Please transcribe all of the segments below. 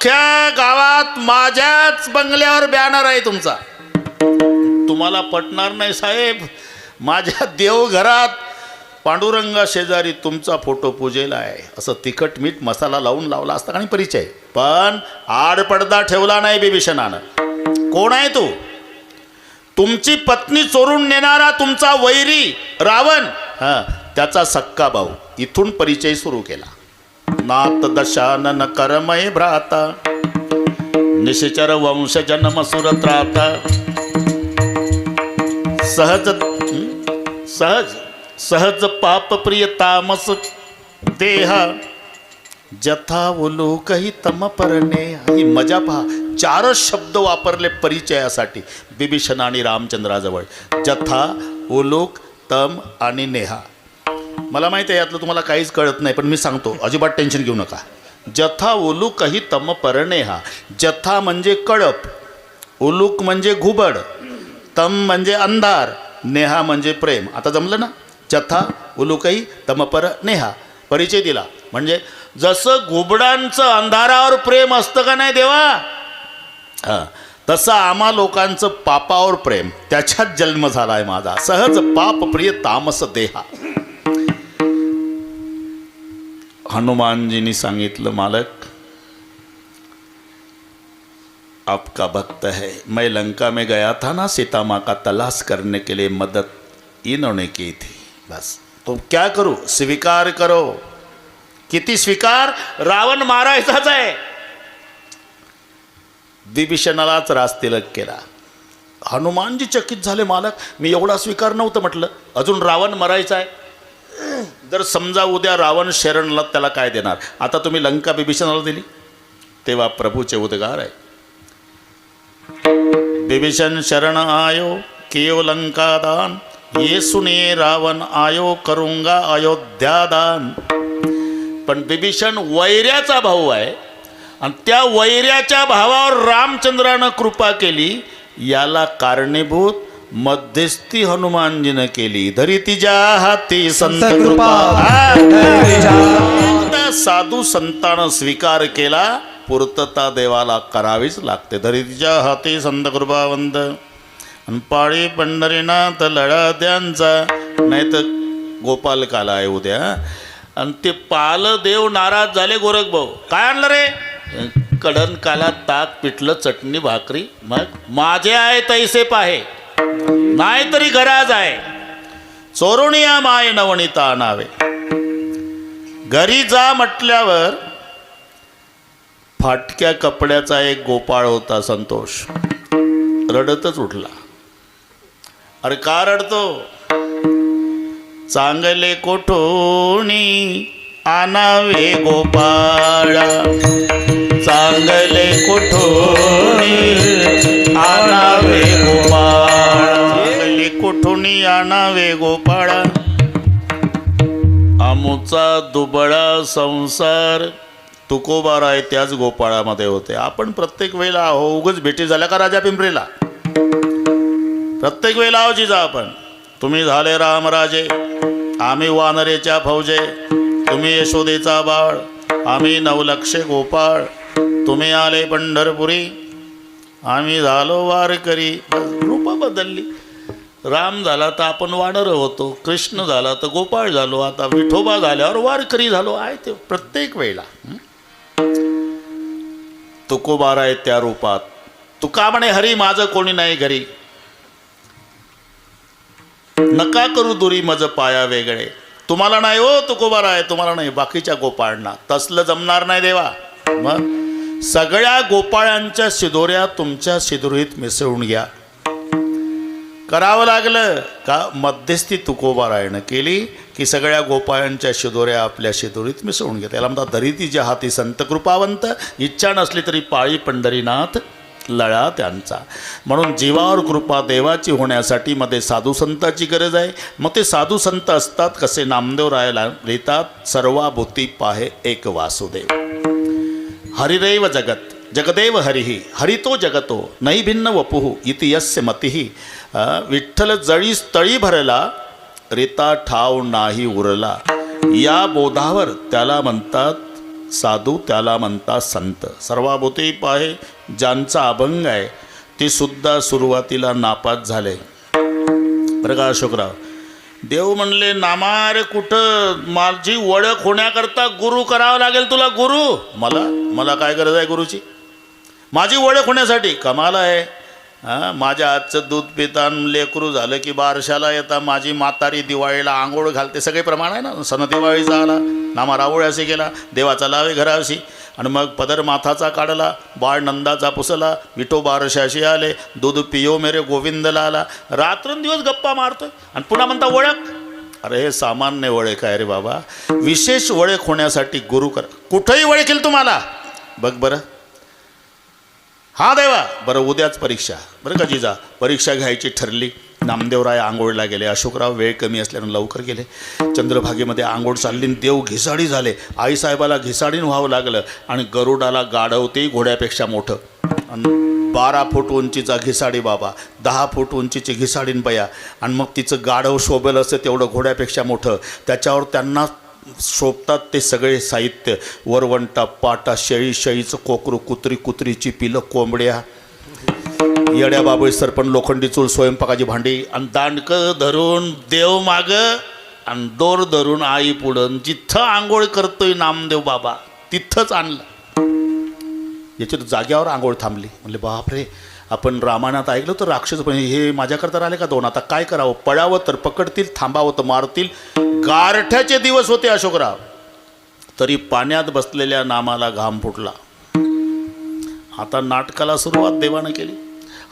अख्ख्या गावात माझ्याच बंगल्यावर बॅनर आहे तुमचा. तुम्हाला पटणार नाही साहेब, माझ्या देवघरात पांडुरंगा शेजारी तुमचा फोटो पूजेला आहे असं तिखट मीठ मसाला लावून लावला असता आणि परिचय, पण आडपडदा ठेवला नाही बिभीषणानं. कोण आहे तू? तुमची पत्नी चोरून नेणारा तुमचा वैरी रावण, त्याचा सक्का भाऊ. इथून परिचय सुरू केला. नात दशानन करमय भ्राता, निशिचर वंश जन्म सुरत्राता. सहज सहज सहज पाप प्रिय तामस देहा, जथा उलोकही तम परणे. ही मजा पहा, 4 शब्द वापरले परिचयासाठी बिभीषण आणि रामचंद्राजवळ. जथा, उलोक, तम आणि नेहा. मला माहिती आहे यातलं तुम्हाला काहीच कळत नाही, पण मी सांगतो, अजिबात टेन्शन घेऊ नका. जथा उलूकही तम परनेहा. जथा म्हणजे कळप, उलूक म्हणजे घुबड, तम म्हणजे अंधार, नेहा म्हणजे प्रेम. आता जमलं ना? जथा उलूकही तमपर नेहा. परिचय दिला. म्हणजे जसं घुबडांचं अंधारावर प्रेम असतं का नाही देवा, तसं आम्हा लोकांचं पापावर प्रेम, त्याच्यात जन्म झाला आहे माझा. सहज पाप प्रिय तामस देहा. हनुमानजींनी सांगितलं, मालक आपका भक्त है, मैं लंका में गया था ना, सीता माँ का तलाश करने के लिए मदद इन्होंने की थी. बस तो क्या करूं, स्वीकार करो. किती स्वीकार? रावण मारायचाच आहे. विभीषणालाच राजतिलक केला. हनुमानजी चकित झाले, मालक मी एवढा स्वीकार नव्हतं म्हटलं, अजून रावण मरायचा आहे. जर समजा उद्या रावण शरणला, त्याला काय देणार? आता तुम्ही लंका विभीषणाला दिली. तेव्हा प्रभूचे उद्गार आहे, विभीषण शरण आयो कियो लंका दान, ये सुनिए रावण आयो करूंगा अयोध्या दान. पण विभीषण वैऱ्याचा भाऊ आहे आणि त्या वैऱ्याच्या भावावर रामचंद्रानं कृपा केली. याला कारणीभूत मध्यस्थी हनुमानजीनं केली. धरी तिच्या हाती संत कृपा. साधू संतानं स्वीकार केला, पूर्तता देवाला करावीच लागते. धरी तिच्या हाती संत कृपावंत, आणि पाळी पंढरीनाथ लढा त्यांचा. नाही तर गोपाल काला आहे उद्या. आणि ते पाल देव नाराज झाले. गोरख भाऊ काय आणलं रे? कडन काला, ताक पिठलं, चटणी भाकरी. मग माझे आहे तैसे पाहे, नाही तरी घराज आहे. चोरुणिया माय नवनीता आणावे. घरी जा म्हटल्यावर फाटक्या कपड्याचा एक गोपाळ होता संतोष, रडतच उठला. अरे का रडतो? चांगले कोठोणी आणावे गोपाळा, चांगले कोठोणी आणावे गोपाळा, चांगले कोठोणी आणावे गोपाळा. आमुचा दुबळा संसार तुकोबाराय त्याच गोपाळामध्ये होते. आपण प्रत्येक वेळेला आहो, उगच भेटी झाल्या का राजा पिंपरीला? प्रत्येक वेळेला आहो जिजा आपण. तुम्ही झाले रामराजे, आम्ही वानरेच्या फौजे. तुम्ही यशोदेचा बाळ, आम्ही नवलक्षे गोपाळ. तुम्ही आले पंढरपुरी, आम्ही झालो वारकरी. रूपं बदलली. राम झाला तर आपण वानर होतो, कृष्ण झाला तर गोपाळ झालो, आता विठोबा झाल्यावर वारकरी झालो. आहे ते प्रत्येक वेळेला. तुकोबाराय त्या रूपात. तुका म्हणे हरी माझं कोणी नाही घरी, नका करू दुरी मज पाया वेगळे. तुम्हाला नाही हो तुकोबाराय, तुम्हाला नाही, बाकीच्या गोपाळांना. तसलं जमणार नाही देवा. मग सगळ्या गोपाळांच्या शिदोऱ्या तुमच्या शिदोरीत मिसळून घ्या. करावं लागलं का? मध्यस्थी तुकोबारायनं केली की सगळ्या गोपाळांच्या शिदोऱ्या आपल्या शिदोरीत मिसळून घ्या. त्याला म्हणतात धरितीच्या हाती संत कृपावंत. इच्छा नसली तरी पाळी पंढरीनाथ लळा त्यांचा. म्हणून जीवावर कृपा देवाची होण्यासाठी मध्ये साधू संताची गरज आहे. मग ते साधू संत असतात कसे? नामदेव रायाला लिहितात, सर्वाभूती पाहे एक वासुदेव. हरिरेव जगत जगदेव हरिही, हरितो जगतो नाही भिन्न वपुः इति यस्य मतिः. विठ्ठल जळी तळी भरला, रिता ठाव नाही उरला. या बोधावर त्याला म्हणतात साधू त्याला म्हणतात संत. सर्वाभूते पाहे ज्यांचा अभंग आहे ते सुद्धा सुरुवातीला नापास झाले बरं का अशोकराव. देव म्हणले नामारे कुठं, माझी ओळख होण्याकरता गुरु करावा लागेल तुला. गुरु मला काय गरज आहे गुरुची? माझी ओळख होण्यासाठी कमाल आहे. हां, माझ्या हातचं दूध पिता लेकरू झालं की बारशाला येता, माझी म्हातारी दिवाळीला आंघोळ घालते, सगळे प्रमाण आहे ना. सण दिवाळीचा आला, नामा रावळ्याशी गेला, देवाचा लावे घराशी, आणि मग पदर माथाचा काढला, बाळ नंदाचा पुसला, विठो बारशाशी आले, दूध पियो मेरे गोविंदला आला. रात्रंदिवस गप्पा मारतोय आणि पुन्हा म्हणता ओळख. अरे हे सामान्य ओळख आहे रे बाबा. विशेष ओळख होण्यासाठी गुरु कर. कुठंही ओळखेल तुम्हाला. बघ बरं, हा देवा, बरं उद्याच परीक्षा बरं का जिजा, परीक्षा घ्यायची ठरली. नामदेवराय आंघोळला गेले. अशोकराव वेळ कमी असल्यानं लवकर गेले. चंद्रभागेमध्ये आंघोळ चालली, देव घिसाडी झाले. आईसाहेबाला घिसाडीन व्हावं लागलं आणि गरुडाला गाढवते घोड्यापेक्षा मोठं. आणि 12 फूट उंचीचा घिसाडी बाबा, 10 फूट उंचीची घिसाडीन बया, आणि मग तिचं गाढव शोभेल असतं तेवढं घोड्यापेक्षा मोठं. त्याच्यावर त्यांना शोभतात ते सगळे साहित्य, वरवंटा, पाटा, शेळी, शेळीचं कोकरू, कुत्री, कुत्रीची पिलं, कोंबड्या, येड्या बाबळी सरपण, लोखंडी चूल, स्वयंपाकाची भांडी, आणि दांडकं धरून देव मागं आणि दोर धरून आई पुढं. जिथं आंघोळ करतोय नामदेव बाबा तिथंच आणलं. याची जाग्यावर आंघोळ थांबली. म्हणले बापरे, आपण रामायणात ऐकलं तर राक्षस, पण हे माझ्याकरता राहिले का दोन? आता काय करावं? पळावं तर पकडतील, थांबावं तर मारतील. गारठ्याचे दिवस होते अशोकराव, तरी पाण्यात बसलेल्या नामाला घाम फुटला. आता नाटकाला सुरुवात देवानं केली.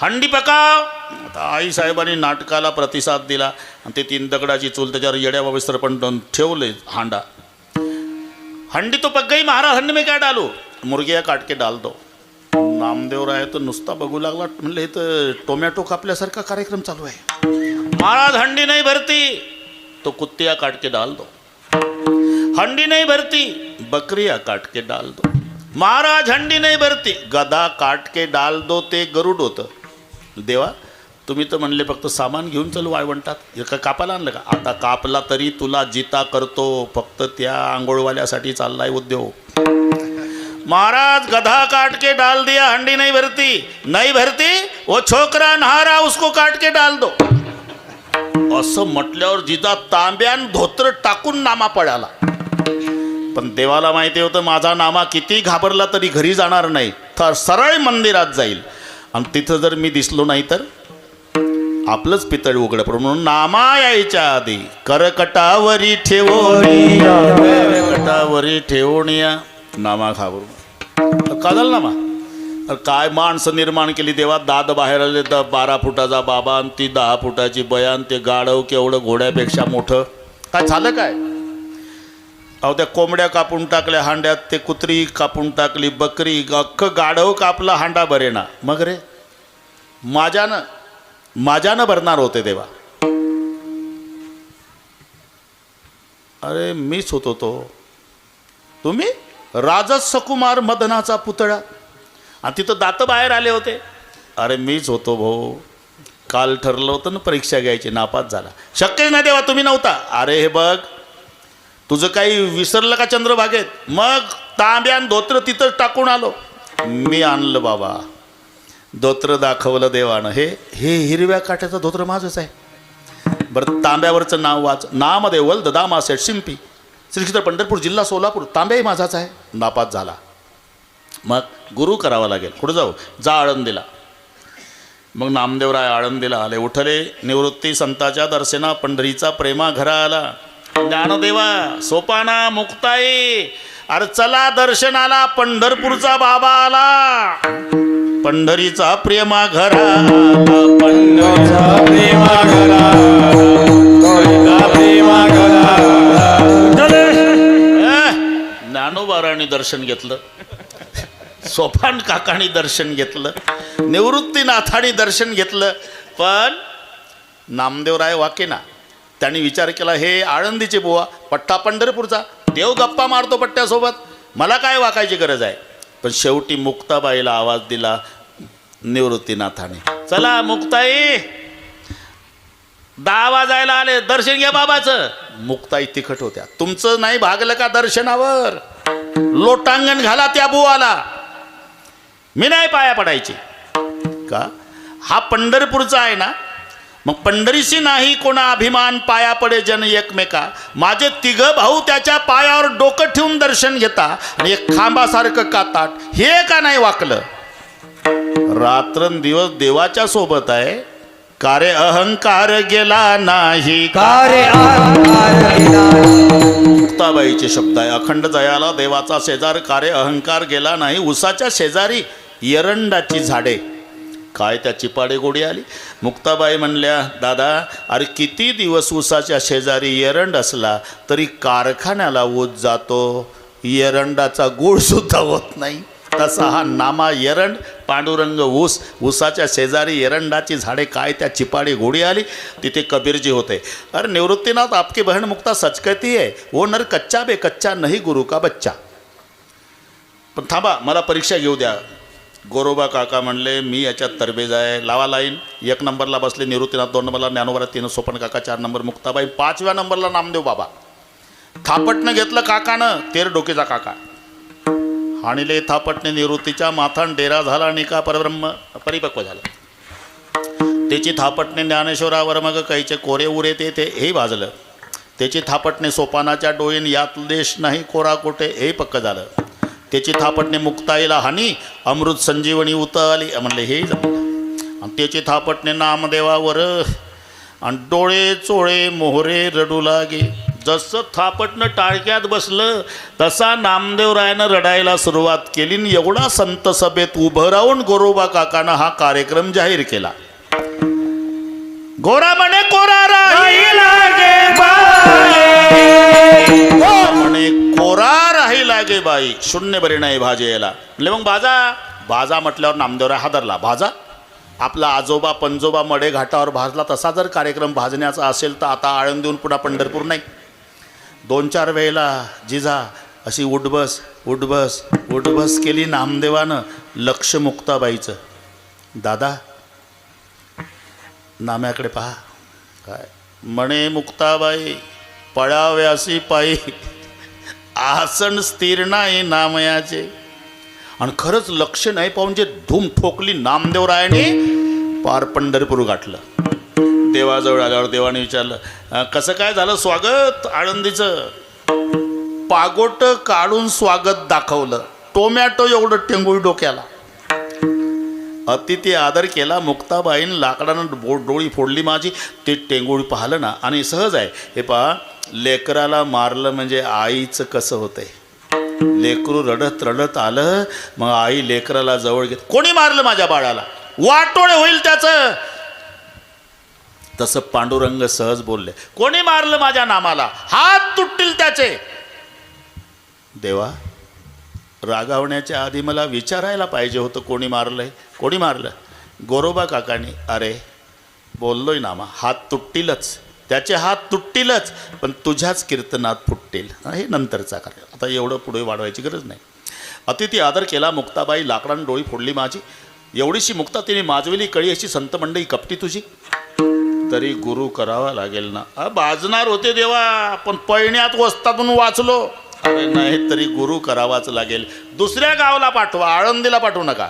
हंडी पकाव. आता आईसाहेबांनी नाटकाला प्रतिसाद दिला आणि ते 3 दगडाची चूल, त्याच्यावर येड्या बाबा पण ठेवले हांडा. हंडी तो पक गई महाराज, हंडी में क्या डालू? मुर्गिया काट के डाल दो. नामदेवराय तर नुसता बघू लागला. म्हणलं हे तर टोमॅटो कापल्यासारखा कार्यक्रम चालू आहे. महाराज हंडी नहीं भरती तो कुत्तिया काट के डाल दो. हंडी नहीं भरती बकरिया काट के डाल दो. महाराज हंडी नहीं भरती गधा काट के डाल दो. ते गरुड होतं. देवा, तुम्ही तर म्हणले फक्त सामान घेऊन चल वाळवंटात, का कापायला आणलं का? आता कापला तरी तुला जिता करतो, फक्त त्या आंघोळवाल्यासाठी चाललाय उद्योग. महाराज गधा काट के डाल दिया, हंडी नहीं भरती वो छोकरा नहा रहा उसको काट के डाल दो. असं म्हटल्यावर जिजा तांब्यान धोत्र टाकून नामा पळाला. पण देवाला माहिती होतं माझा नामा किती घाबरला तरी घरी जाणार नाही, तर सरळ मंदिरात जाईल. आणि तिथं जर मी दिसलो नाही तर आपलंच पितळ उघडं पडून. म्हणून नामा यायच्या आधी करकटावरी ठेवूनिया नामा घाबरून कादल नामा. काय माणसं निर्माण केली देवा. दाद बाहेर आले तर 12 फुटाचा बाबा आणि ती 10 फुटाची बयान, ते गाढव केवढं घोड्यापेक्षा मोठं. काय झालं काय? अहो त्या कोंबड्या कापून टाकल्या हांड्यात, ते कुत्री कापून टाकली, बकरी, अख्खं गाढव कापला, हांडा भरेना. मग रे माझ्यानं भरणार होते देवा. अरे मीच होतो तो. तुम्ही राजस सकुमार मदनाचा पुतळा, आणि तिथं दात बाहेर आले होते. अरे मीच होतो भाऊ. काल ठरलं होतं ना परीक्षा घ्यायची, नापास झाला. शक्यच नाही देवा, तुम्ही नव्हता. अरे हे बघ, तुझं काही विसरलं का चंद्रभागेत? मग तांब्यान धोत्र तिथं टाकून आलो. मी आणलं बाबा धोत्र, दाखवलं देवानं. हे हिरव्या काट्याचं धोत्र माझंच आहे. बरं तांब्यावरचं नाव वाच. नामदेवल ददामा सेठ शिंपी, श्री क्षेत्र पंढरपूर, जिल्हा सोलापूर. तांब्याही माझाच आहे. नापास झाला. मग गुरु करावा लागेल. कुठं जाऊ? जा आळंदीला. मग नामदेवराय आळंदीला आले. उठले निवृत्ती संताच्या दर्शना, पंढरीचा प्रेमा घरा आला. ज्ञानदेवा सोपाना मुक्ताई, अरे चला दर्शनाला, पंढरपूरचा बाबा आला. पंढरीचा प्रेमा घरा, पंढरीचा प्रेमा घरा, प्रेमा घरा. ज्ञानोबारांनी दर्शन घेतलं, सोपान काकांनी दर्शन घेतलं, निवृत्तीनाथांनी दर्शन घेतलं, पण नामदेवराय वाकेना. त्यांनी विचार केला, हे आळंदीचे बुवा, पट्टा पंढरपूरचा, देव गप्पा मारतो पट्ट्यासोबत, मला काय वाकायची गरज आहे. पण शेवटी मुक्ताबाईला आवाज दिला निवृत्तीनाथाने. चला मुक्ताई, 10 वाजायला आले, दर्शन घ्या बाबाचं. मुक्ताई तिखट होत्या. तुमचं नाही भागलं का दर्शनावर? लोटांगण घाला त्या बुवाला, मी नाही पाया पडायची. का हा पंढरपूरचा आहे ना, मग पंढरीशी नाही कोणा अभिमान, पाया पडे जन एकमेका. माझे तिघ भाऊ त्याच्या पायावर डोकं ठेवून दर्शन घेता आणि एक खांबासारखं काताट, हे का नाही वाकलं? रात्रंदिवस देवाच्या सोबत आहे. कारे अहंकार गेला नाही, कारे अहंकार गेला. मुक्ताबाईचे शब्द आहे. अखंड जयाला देवाचा शेजार, कारे अहंकार गेला नाही. उसाच्या शेजारी एरंडाची झाडे, काय त्या चिपाडे गोडी आली. मुक्ताबाई म्हणल्या, दादा अरे किती दिवस उसाच्या शेजारी एरंड असला तरी कारखान्याला ऊस जातो, एरंडाचा गुळ सुद्धा होत नाही. तसा हा नामा एरंड, पांडुरंग ऊस, ऊसाच्या शेजारी एरंडाची झाडे, काय त्या चिपाडी घोडी आली. तिथे कबीरजी होते. अरे निवृत्तीनाथ आपकी बहन मुक्ता सच कहती है, वो नर कच्चा बे कच्चा नहीं गुरु का बच्चा. पण थांबा, मला परीक्षा घेऊ द्या. गोरोबा काका म्हणले, मी याच्यात तरबेज आहे, लावा लाईन. 1 नंबरला बसले निवृत्तीनाथ, 2 नंबरला ज्ञानोबा, 3 सोपन काका, 4 नंबर मुक्ताबाई, 5व्या नंबरला नामदेव बाबा. थापटनं घेतलं काकानं, 13 डोकेचा काका. हाणिले थापटने निवृत्तीच्या माथान डेरा झाला आणि का परब्रह्म परिपक्व झाला. त्याची थापटने ज्ञानेश्वरावर मग काहीचे कोरे उरे ते हे भाजलं. त्याची थापटने सोपानाच्या डोळीन यात देश नाही कोरा कोटे, हे पक्क झालं. त्याची थापटने मुक्ताईला हानी अमृत संजीवनी उतरली, म्हणले हे जमलं. आणि त्याची थापटने नामदेवावर आणि डोळे चोळे मोहरे रडू लागे. जसं थापटनं टाळक्यात बसलं तसा नामदेवरायानं रडायला सुरुवात केली. आणि एवढा संत सभेत उभं राहून गोरोबा काकानं हा कार्यक्रम जाहीर केला. गोरा म्हणे कोरा राही लागे बाई, म्हणे कोरा राही लागे बाई, शून्य बरी नाही भाजेला. म्हणजे मग बाजा म्हटल्यावर नामदेवराय हादरला. भाजा आपला आजोबा पंजोबा मडे घाटावर भाजला तसा जर कार्यक्रम भाजण्याचा असेल तर आता आळंदीहून पुन्हा पंढरपूर नाही. 2-4 वेळेला जिजा अशी उठबस उठबस उठबस केली नामदेवानं. लक्ष मुक्ताबाईचं. दादा नाम्याकडे पहा. काय म्हणे मुक्ताबाई, पळाव्यासी पायी आसन स्थिर नाही नामयाचे. आणि खरंच लक्ष नाही पाहून जे धूम ठोकली नामदेवरायाने, पार पंढरपूर गाठलं. देवाजवळ आल्यावर देवाने विचारलं, कसं काय झालं स्वागत आळंदीचं? पागोट काढून स्वागत दाखवलं, टोमॅटो एवढं टेंगुळी डोक्याला. अतिथी आदर केला. मुक्ताबाईनं लाकडानं डोळी फोडली माझी. ते टेंगुळी पाहिलं ना, आणि सहज आहे हे पहा, लेकराला मारलं म्हणजे आईचं कसं होतंय. लेकरू रडत रडत आलं, मग आई लेकराला जवळ घेत, कोणी मारलं माझ्या बाळाला, वाटोळे होईल त्याचं. तसं पांडुरंग सहज बोलले, कोणी मारलं माझ्या नामाला, हात तुटतील त्याचे. देवा रागावण्याच्या आधी मला विचारायला पाहिजे होतं कोणी मारलंय, कोणी मारलं. गोरोबा काकाने, अरे बोललोय नामा, हात तुटतीलच, त्याचे हात तुटतीलच, पण तुझ्याच कीर्तनात फुटतील. हे नंतरचा कार्य, आता एवढं पुढे वाढवायची गरज नाही. अतिथी आदर केला. मुक्ताबाई लाकडानं डोळी फोडली माझी. एवढीशी मुक्ता तिने माजविली कळी अशी संत मंडळी कपटी तुझी. तरी गुरु करावा लागेल ना. बाजणार होते देवा, पण पळण्यात वस्तातून वाचलो. अरे नाही तरी गुरु करावाच लागेल. दुसऱ्या गावाला पाठवा, आळंदीला पाठवू नका.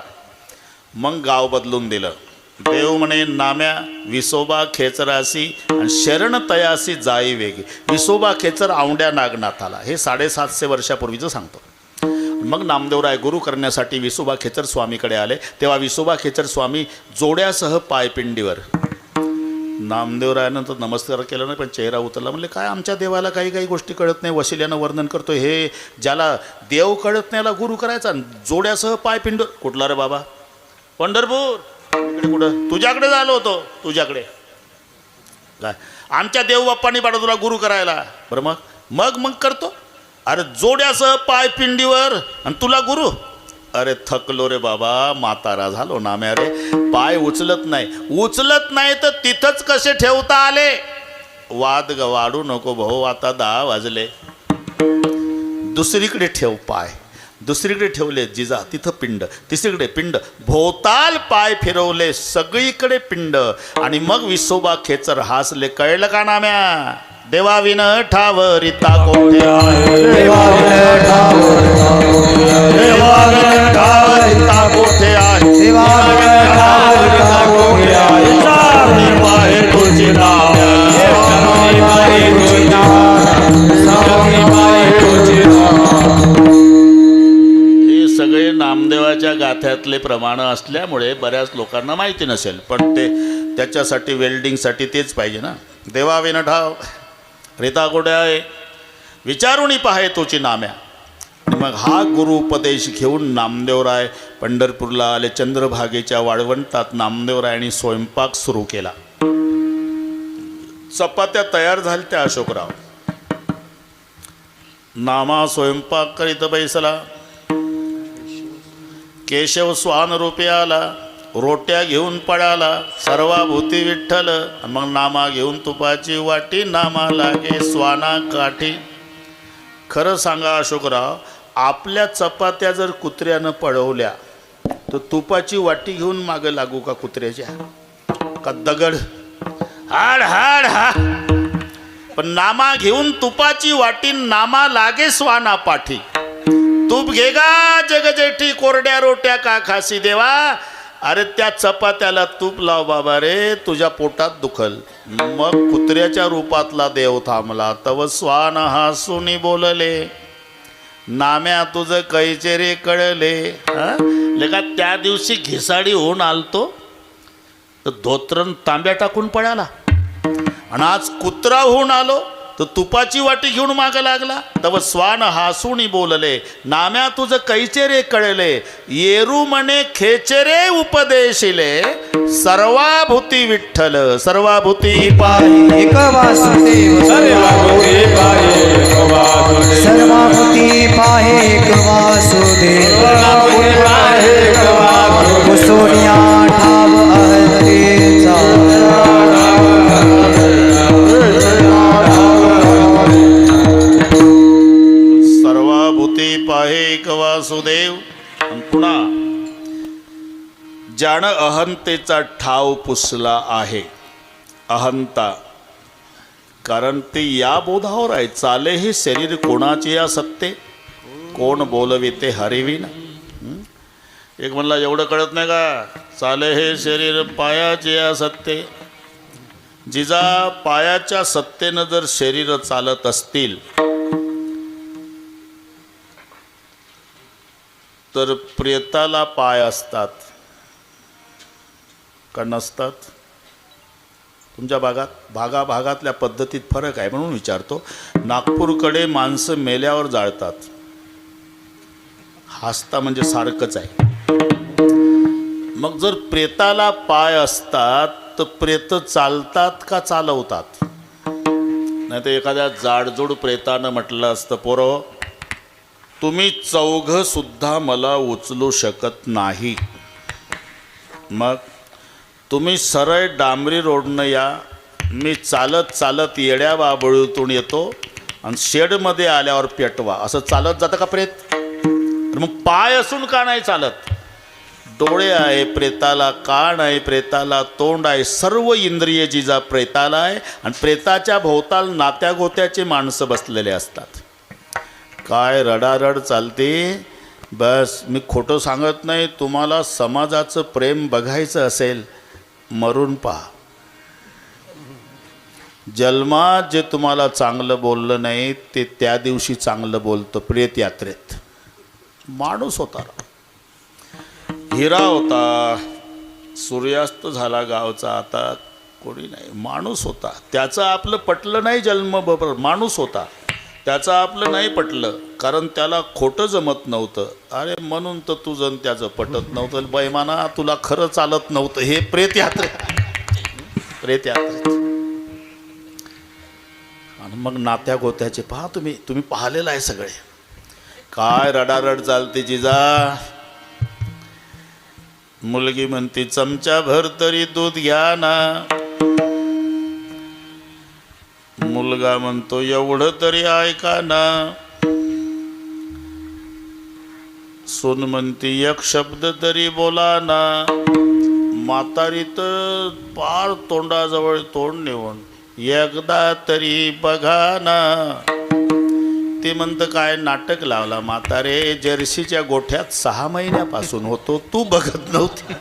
मग गाव बदलून दिलं. देव म्हणे, नाम्या विसोबा खेचरासी आणि शरण तयासी जाई वेगी. विसोबा खेचर औंड्या नागनाथाला. हे 750 वर्षापूर्वीचं सांगतो. मग नामदेवराय गुरु करण्यासाठी विसोबा खेचर स्वामीकडे आले. तेव्हा विसोबा खेचर स्वामी जोड्यासह पायपिंडीवर. नामदेवरायानं तर नमस्कार केला नाही, पण चेहरा उतरला. म्हणले, काय आमच्या देवाला काही काही गोष्टी कळत नाही, वशिल्यानं वर्णन करतो. हे ज्याला देव कळत नाही याला गुरु करायचा. जोड्यासह पायपिंड. कुठला रे बाबा? पंढरपूर. इकडे कुठं? तुझ्याकडे झालो होतो, तुझ्याकडे. काय आमच्या देव बाप्पांनी पाठवलं तुला गुरु करायला? बरं मग मग मग करतो. अरे जोड्यासह पायपिंडीवर आणि तुला गुरु? अरे थकलो रे बाबा, म्हातारा झालो नाम्या रे. पाय उचलत नाही तर तिथंच कसे ठेवता आले? वाद वाढू नको भाऊ, आता 10 वाजले. दुसरीकडे ठेव पाय. दुसरीकडे ठेवले जिजा, तिथं पिंड. तिसरीकडे पिंड. भोवताल पाय फिरवले, सगळीकडे पिंड. आणि मग विसोबा खेचर हासले. कळलं का नाम्या? देवाविन ठावरिता कोठे आहे देवाविन ठावरिता कोठे आहे देवाविन ठावरिता कोठे आहे सामी पाहे तुझे नाम स्वामी पाहे तुझे नाम स्वामी पाहे तुझे नाम. हे सगळे नामदेवाच्या गाथ्यातले प्रमाण असल्यामुळे बऱ्याच लोकांना माहिती नसेल, पण ते त्याच्यासाठी वेल्डिंगसाठी तेच पाहिजे ना. देवाविन ठाव रिता कोठे आहे विचारुणी पाहे तुझी नाम्या. मग हा गुरु उपदेश घेऊन नामदेवराय पंढरपूरला आले. चंद्रभागेच्या वाळवंटात नामदेवरायांनी स्वयंपाक सुरू केला. चपात्या तयार झाल्या त्या अशोकराव. नामा स्वयंपाक करीत बैसला. केशव स्वान रूपे आला. रोट्या घेऊन पडाला. सर्वाभूती विठ्ठल. मग नामा घेऊन तुपाची वाटी. नामा लागे स्वाना काठी. खरं सांगा अशोकराव, आपल्या चपात्या जर कुत्र्यानं पळवल्या तर तुपाची वाटी घेऊन मागं लागू का कुत्र्याच्या? का दगड? हाड हाड हा. पण नामा घेऊन तुपाची वाटी. नामा लागे स्वाना पाठी. तूप घे गा जगजेठी कोरड्या रोट्या का खासी देवा. अरे त्या चपात्याला तूप लाव बाबा रे, तुझ्या पोटात दुखल. मग कुत्र्याच्या रूपातला देव थांबला. तव स्वान हासूनी बोलले. नाम्या तुझं कैचे रे कळले. लेका त्या दिवशी घिसाडी होऊन आलतो तर धोत्रण तांब्या टाकून पळाला. आणि आज कुत्रा होऊन आलो तर तुपाची वाटी घेऊन मागं लागला. तव स्वान हासूनी बोलले. नाम्या तुझं कैचे रे कळले. येरू म्हणे खेचे रे उपदेशिले. सर्वाभूती विठ्ठल सर्वाभूती पाहे एक वासुदेव सर्वाभूती पाहे एक वासुदेव सर्वाभूती पाहे एक वासुदेव कुसोनिया ठाव अहरेचा सर्वाभूती पाहे एक वासुदेव. पुन्हा ज्यानं अहंतेचा ठाव पुसला आहे. अहंता कारण ते या बोधावर आहे. चाले हे शरीर कोणाचे या सत्ते. कोण बोलविते हरिविन. एक म्हणला एवढं कळत नाही का. चाले हे शरीर पायाचे या सत्ते. जिजा पायाच्या सत्तेनं जर शरीर चालत असतील तर प्रेताला पाय असतात का नसतात? तुमच्या भागातल्या पद्धतीत फरक आहे म्हणून विचारतो. नागपूरकडे माणसं मेल्यावर जाळतात. हसता म्हणजे सारखंच आहे. मग जर प्रेताला पाय असतात तर प्रेत चालतात का चालवतात? नाही तर एखाद्या जाडजूड प्रेतानं म्हटलं असतं, पोरं तुम्ही चौघ सुद्धा मला उचलू शकत नाही. मग तुम्ही सरळ डांबरी रोडनं या. मी चालत चालत येड्या बाबळूतून येतो आणि शेडमध्ये आल्यावर पेटवा. असं चालत जातं का प्रेत? तर मग पाय असून का नाही चालत? डोळे आहे प्रेताला, कान आहे प्रेताला, तोंड आहे. सर्व इंद्रिय जिजा प्रेताला आहे. आणि प्रेताच्या भोवताल नात्या गोत्याचे माणसं बसलेले असतात. काय रडारड चालते. बस मी खोटं सांगत नाही. तुम्हाला समाजाचं प्रेम बघायचं असेल मरून पहा. जन्मात जे तुम्हाला चांगलं बोललं नाही ते त्या दिवशी चांगलं बोलतं. प्रेत यात्रेत माणूस होता, हिरा होता, सूर्यास्त झाला गावचा, आता कोणी नाही. माणूस होता. त्याचं आपलं पटलं नाही. जन्म बरोबर माणूस होता. त्याचं आपलं नाही पटलं कारण त्याला खोटं जमत नव्हतं. अरे म्हणून तर तुझं त्याचं पटत नव्हतं. बैमाना तुला खरं चालत नव्हतं. हे प्रेत यात्रेत आणि मग नात्या गोत्याचे पहा. तुम्ही पाहिलेलं आहे सगळे. काय रडारड चालते जिजा. मुलगी म्हणते चमचा भर तरी दूध घ्या ना. मुलगा म्हणतो एवढं तरी ऐका ना. सून म्हणती एक शब्द तरी बोला ना. म्हातारी तर पार तोंडाजवळ तोंड नेऊन एकदा तरी बघा ना. ते म्हणतं काय नाटक लावला म्हातारे, जर्सीच्या गोठ्यात 6 महिन्यापासून होतो, तू बघत नव्हती.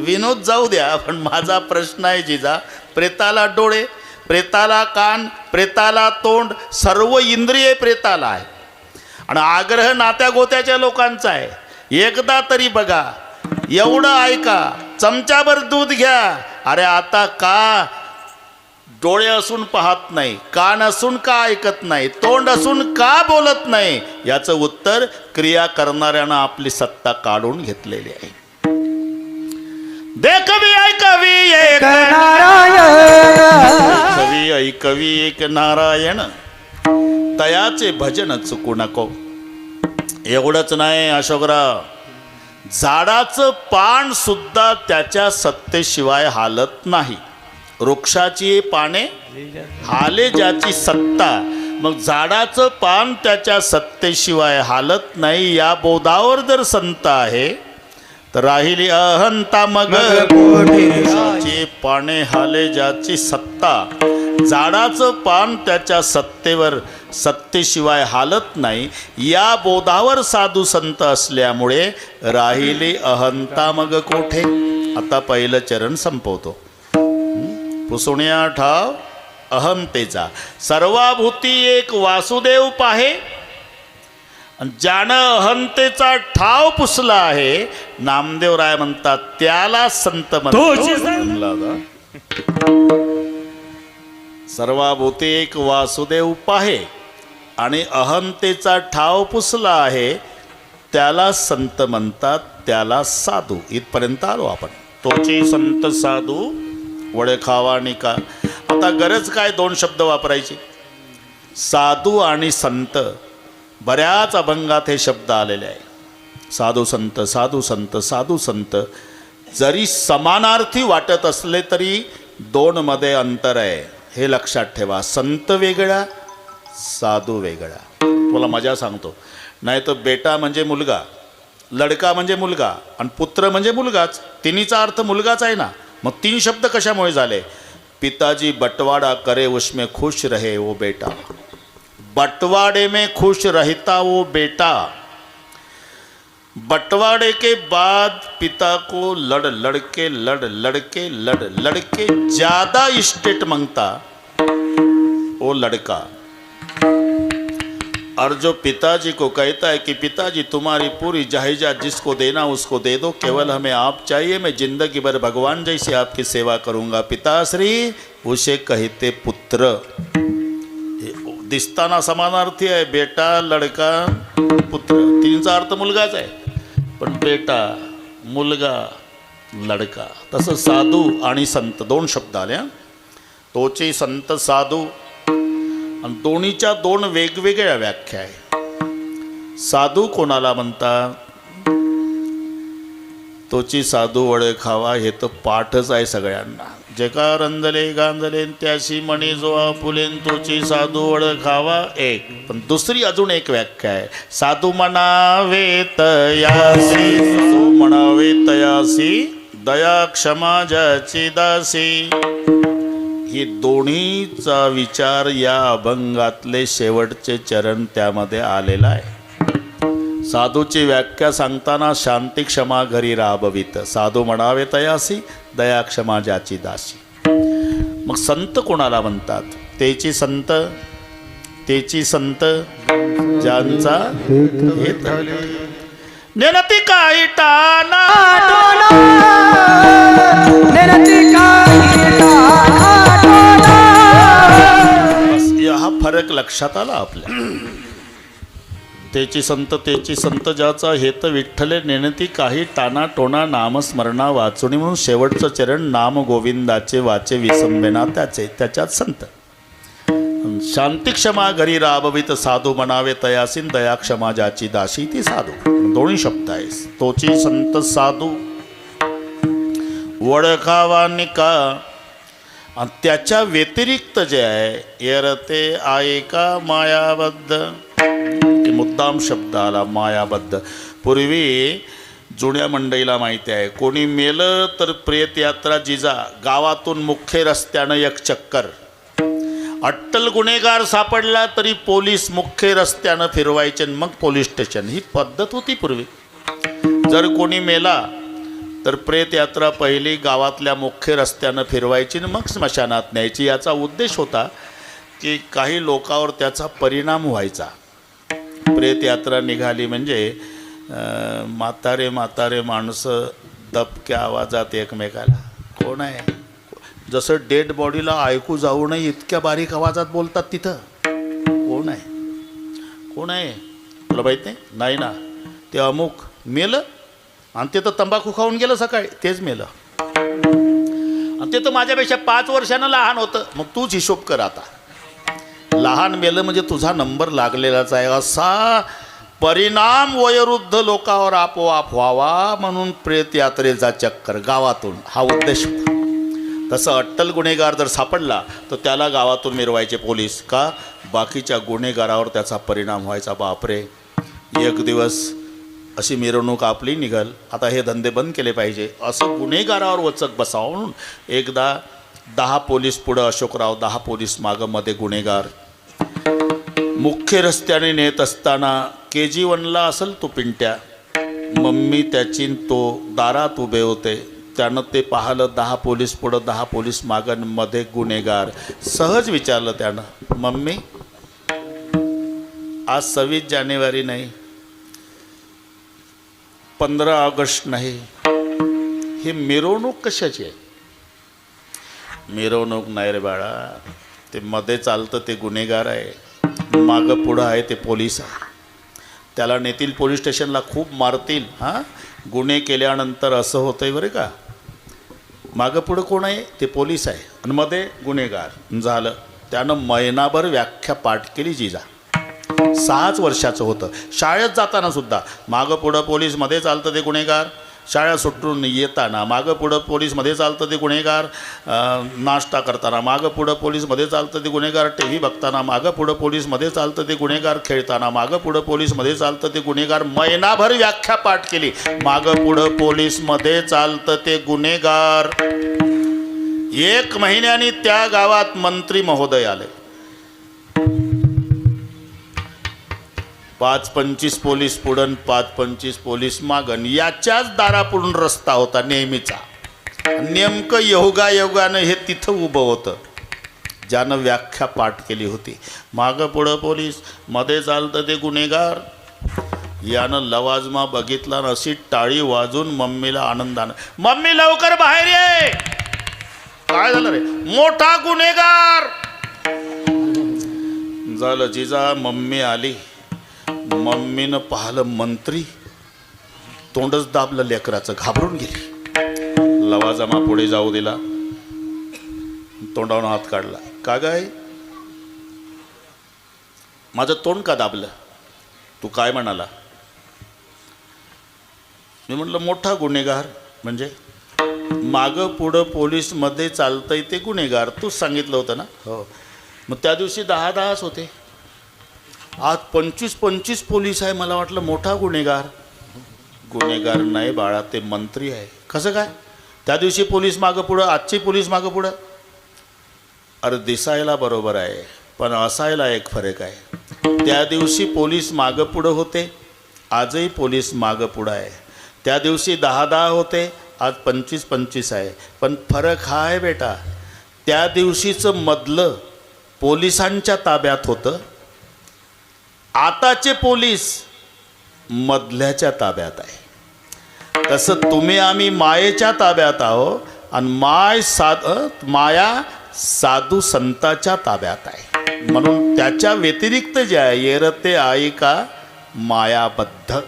विनोद जाऊ द्या, पण माझा प्रश्न आहे जिजा, प्रेताला डोळे, प्रेताला कान, प्रेताला तोंड, सर्व इंद्रिये प्रेताला आहे आणि आग्रह नात्या गोत्याच्या लोकांचा आहे. एकदा तरी बघा, एवढं ऐका, चमच्याभर दूध घ्या. अरे आता का डोळे असून पाहत नाही, कान असून का ऐकत नाही, तोंड असून का बोलत नाही? याचं उत्तर क्रिया करणाऱ्यानं आपली सत्ता काढून घेतलेली आहे. कवी ऐकवी एक नारायण कवी ऐकवी एक नारायण, तयाचे भजन चुकू नको. एवढंच नाही अशोकराव, झाडाचं पान सुद्धा त्याच्या सत्तेशिवाय हालत नाही. वृक्षाची पाने हाले ज्याची सत्ता, मग झाडाचं पान त्याच्या सत्तेशिवाय हालत नाही. या बोधावर जर संत आहे तर राहिली अहंता मग वृक्षाची पाने हाले ज्याची सत्ता. झाडाचं पान त्याच्या सत्तेवर सत्तेशिवाय हालत नाही. या बोधावर साधू संत असल्यामुळे राहिली अहंता मग कोठे. आता पहिलं चरण संपवतो. पुसुण्या ठाव अहंतेचा, सर्वाभूती एक वासुदेव पाहे. ज्यानं अहंतेचा ठाव पुसला आहे, नामदेवराय म्हणतात त्याला संत म्हणतात. सर्वाभूती एक वासुदेव पाहे आणि अहंतेचा ठाव पुसला आहे, त्याला संत म्हणतात, त्याला साधू. इथपर्यंत आलो आपण. तोचे संत साधू वळखावा निका. आता गरज काय 2 शब्द वापरायची, साधू आणि संत. बऱ्याच अभंगात हे शब्द आलेले आहे. साधू संत, साधू संत, साधू संत जरी समानार्थी वाटत असले तरी 2 मध्ये अंतर आहे, हे लक्षात ठेवा. संत वेगळा, साधू वेगळा. तुला मजा सांगतो, नाही तर बेटा म्हणजे मुलगा, लडका म्हणजे मुलगा आणि पुत्र म्हणजे मुलगाच. तिन्हीचा अर्थ मुलगाच आहे ना. मग 3 शब्द कशामुळे झाले? पिताजी बटवाड़ा करे उसमें खुश रहे वो बेटा, बटवाड़े में खुश रहता वो बेटा. बटवाड़े के बाद पिता को लड़ लड़के ज्यादा इस्टेट मांगता वो लड़का, और जो पिताजी को कहता है कि पिताजी तुम्हारी पूरी जायदाद जिसको देना उसको दे दो, केवल हमें आप चाहिए, मैं जिंदगी भर भगवान जैसी आपकी सेवा करूंगा पिताश्री, उसे कहते पुत्र. दिसताना समानार्थी आहे, बेटा, लडका, पुत्र. 3चा अर्थ मुलगाच आहे, पण बेटा, मुलगा, लडका. तसं साधू आणि संत 2 शब्द आले. तोचे संत साधू, आणि दोन्हीच्या 2 वेगवेगळ्या व्याख्या आहे. साधू कोणाला म्हणतात? तोची साधू ओळखावा हे तर पाठच आहे सगळ्यांना. जेका रंजले गांजले त्याशी म्हणे जो आपुलेन तोची साधू ओळखावा एक. पण दुसरी अजून एक व्याख्या आहे. साधू म्हणावे तयासी, साधू म्हणावे तयासी, दया क्षमा ज्याची दासी. ही दोन्हीचा विचार या अभंगातले शेवटचे चरण त्यामध्ये आलेला आहे. साधूची व्याख्या सांगताना शांती क्षमा घरी राबवित, साधू म्हणावे तयासी, दया क्षमा ज्याची दासी. मग संत कोणाला म्हणतात? तेची संत, तेची संत ज्यांचा हेत. नेनती काही टाना हा फरक लक्षात आला आपल्या. तेची संत ज्याचा हेत विठ्ठले, नेनती काही टाना टोना नामस्मरणा वाचुनी. म्हणून शेवटचं चरण नाम गोविंदाचे वाचे विसंबेना त्याचे, त्याच्यात संत. शांती क्षमा घरी राबवित, साधू म्हणावे तयासीन, दया क्षमा ज्याची दासी ती साधू. 2 शब्द आहे. तोची संत साधू ओळखावा निका. आणि त्याच्या व्यतिरिक्त जे आहे, येरते आयका मायाबद्ध, मुद्दाम शब्द आला मायाबद्ध. पूर्वी जुन्या मंडईला माहिती आहे, कोणी मेलं तर प्रेत यात्रा जिजा, गावातून मुख्य रस्त्यानं एक चक्कर. अट्टल गुन्हेगार सापडला तरी पोलीस मुख्य रस्त्यानं फिरवायचे आणि मग पोलीस स्टेशन. ही पद्धत होती पूर्वी. जर कोणी मेला तर प्रेत यात्रा पहिली गावातल्या मुख्य रस्त्यानं फिरवायची आणि मग स्मशानात न्यायची. याचा उद्देश होता की काही लोकांवर त्याचा परिणाम व्हायचा. प्रेत यात्रा निघाली म्हणजे म्हातारे म्हातारे माणसं दबक्या आवाजात एकमेकाला, कोण आहे, जसं डेड बॉडीला ऐकू जाऊ नये इतक्या बारीक आवाजात बोलतात तिथं, कोण आहे कोण आहे, तुला माहीत नाही, नाही ना, ते अमुक मेलं आणि ते तर तंबाखू खाऊन गेलं सकाळी, तेच मेलं आणि ते तर माझ्यापेक्षा 5 वर्षानं लहान होतं. मग तूच हिशोब कर आता, लहान मेलं म्हणजे तुझा नंबर लागलेलाच आहे. असा परिणाम वयोवृद्ध लोकांवर आपोआप व्हावा म्हणून प्रेत यात्रेचा चक्कर गावातून, हा उद्देश होता. तसं अट्टल गुन्हेगार जर सापडला तर त्याला गावातून मिरवायचे पोलीस. का? बाकीच्या गुन्हेगारावर त्याचा परिणाम व्हायचा. बापरे, एक दिवस अशी मिरवणूक आपली निघल, आता हे धंदे बंद केले पाहिजे असं गुन्हेगारावर वचक बसावं म्हणून एकदा 10 पोलीस पुढं अशोकराव, 10 पोलीस मागं, मध्ये गुन्हेगार. मुख्य रस्त्याने नेत असताना KG1ला असेल तो पिंट्या, मम्मी त्याची तो दारात उभे होते. त्यानं ते पाहिलं, 10 पोलीस पुढं 10 पोलीस मागं, मध्ये गुन्हेगार. सहज विचारलं त्यानं, मम्मी आज 26 जानेवारी नाही, 15 ऑगस्ट नाही, ही मिरवणूक कशाची आहे? मिरवणूक नाही रे बाळा, ते मध्ये चालतं ते गुन्हेगार आहे, मागं पुढं आहे ते पोलीस आहे, त्याला नेतील पोलीस स्टेशनला, खूप मारतील. हां, गुन्हे केल्यानंतर असं होतं आहे बरं का. मागं पुढं कोण आहे? ते पोलीस आहे आणि मध्ये गुन्हेगार. झालं, त्यानं महिनाभर व्याख्या पाठ केली जिजा. 6च वर्षाचं होतं. शाळेत जाताना सुद्धा मागं पुढं पोलीस, मध्ये चालतं ते गुन्हेगार. शाळा सुटून येताना मागं पुढं पोलीसमध्ये चालतं ते गुन्हेगार. नाश्ता करताना मागं पुढं पोलीसमध्ये चालतं ते गुन्हेगार. टी व्ही बघताना मागं पुढं पोलीसमध्ये चालतं ते गुन्हेगार. खेळताना मागं पुढं पोलीसमध्ये चालतं ते गुन्हेगार. महिनाभर व्याख्या पाठ केली, मागं पुढं पोलीसमध्ये चालतं ते गुन्हेगार. 1 महिन्याने त्या गावात मंत्री महोदय आले. 5-25 पोलीस पुढं, 5-25 पोलीस मागं. याच्याच दारापुढून रस्ता होता नेहमीचा. नेमकं योगायोगानं हे तिथं उभं होतं ज्यानं व्याख्या पाठ केली होती. मागं पुढं पोलीस, मध्ये चालतं ते गुन्हेगार. यानं लवाजमा बघितला, अशी टाळी वाजून मम्मीला आनंदानं, मम्मी लवकर बाहेर ये. काय झालं रे? मोठा गुन्हेगार. झालं जिजा, मम्मी आली. मम्मीनं पाहिलं मंत्री, तोंडच दाबलं लेकराचं, घाबरून गेली. लवाजमा पुढे जाऊ दिला, तोंडावरून हात काढला. का गाय, माझं तोंड का दाबलं? तू काय म्हणाला? मी म्हटलं मोठा गुन्हेगार म्हणजे मागं पुढं पोलीसमध्ये चालतंय ते गुन्हेगार. तूच सांगितलं होतं ना? हो. मग त्या दिवशी 10-10च होते, आज 25-25 पोलीस आहे. मला वाटलं मोठा गुन्हेगार. गुन्हेगार नाही बाळा, ते मंत्री आहे. कसं काय? त्या दिवशी पोलीस मागं पुढं, आजची पोलीस मागं पुढं. अरे दिसायला बरोबर आहे पण असायला एक फरक आहे. त्या दिवशी पोलीस मागं पुढं होते, आजही पोलीस मागं पुढं आहे. त्या दिवशी 10-10 होते, आज 25-25 आहे. पण फरक हा आहे बेटा, त्या दिवशीचं मधलं पोलिसांच्या ताब्यात होतं, आताचे पोलीस मधल्याच्या ताब्यात आहे. तसं तुम्ही आम्ही मायेच्या ताब्यात आहो आणि माया साधू संताच्या ताब्यात आहे. म्हणून त्याच्या व्यतिरिक्त जे आहे, येरते आई का मायाबद्ध,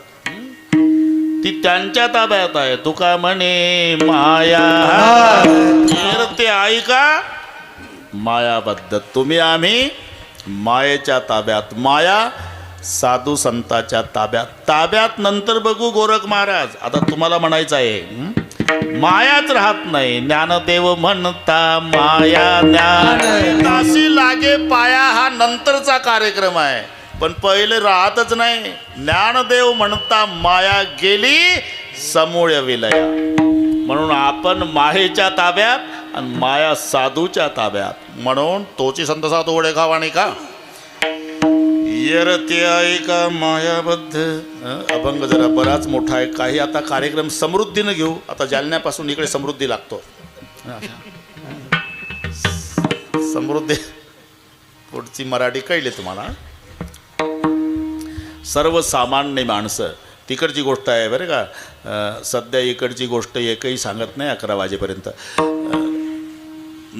ती त्यांच्या ताब्यात आहे. तुका म्हणे माया येरते आई का मायाबद्ध. तुम्ही आम्ही मायेच्या ताब्यात, माया साधू संताच्या ताब्यात. ताब्यात नंतर बघू गोरख महाराज. आता तुम्हाला म्हणायचं आहे मायाच राहत नाही. ज्ञानदेव म्हणता माया ज्ञान तासी लागे पाया, हा नंतरचा कार्यक्रम आहे. पण पहिले राहतच नाही. ज्ञानदेव म्हणता माया गेली समूळ विलया. म्हणून आपण मायेच्या ताब्यात आणि माया साधूच्या ताब्यात. म्हणून तोची संत साधू वडे खावाणी का येरते ऐका मायाबद्ध. अभंग जरा बराच मोठा आहे. काही आता कार्यक्रम समृद्धीनं घेऊ. आता जालन्यापासून इकडे समृद्धी लागतो. समृद्धी पुढची मराठी कळली तुम्हाला. सर्वसामान्य माणसं तिकडची गोष्ट आहे बरं का. सध्या इकडची गोष्ट एकही सांगत नाही 11 वाजेपर्यंत.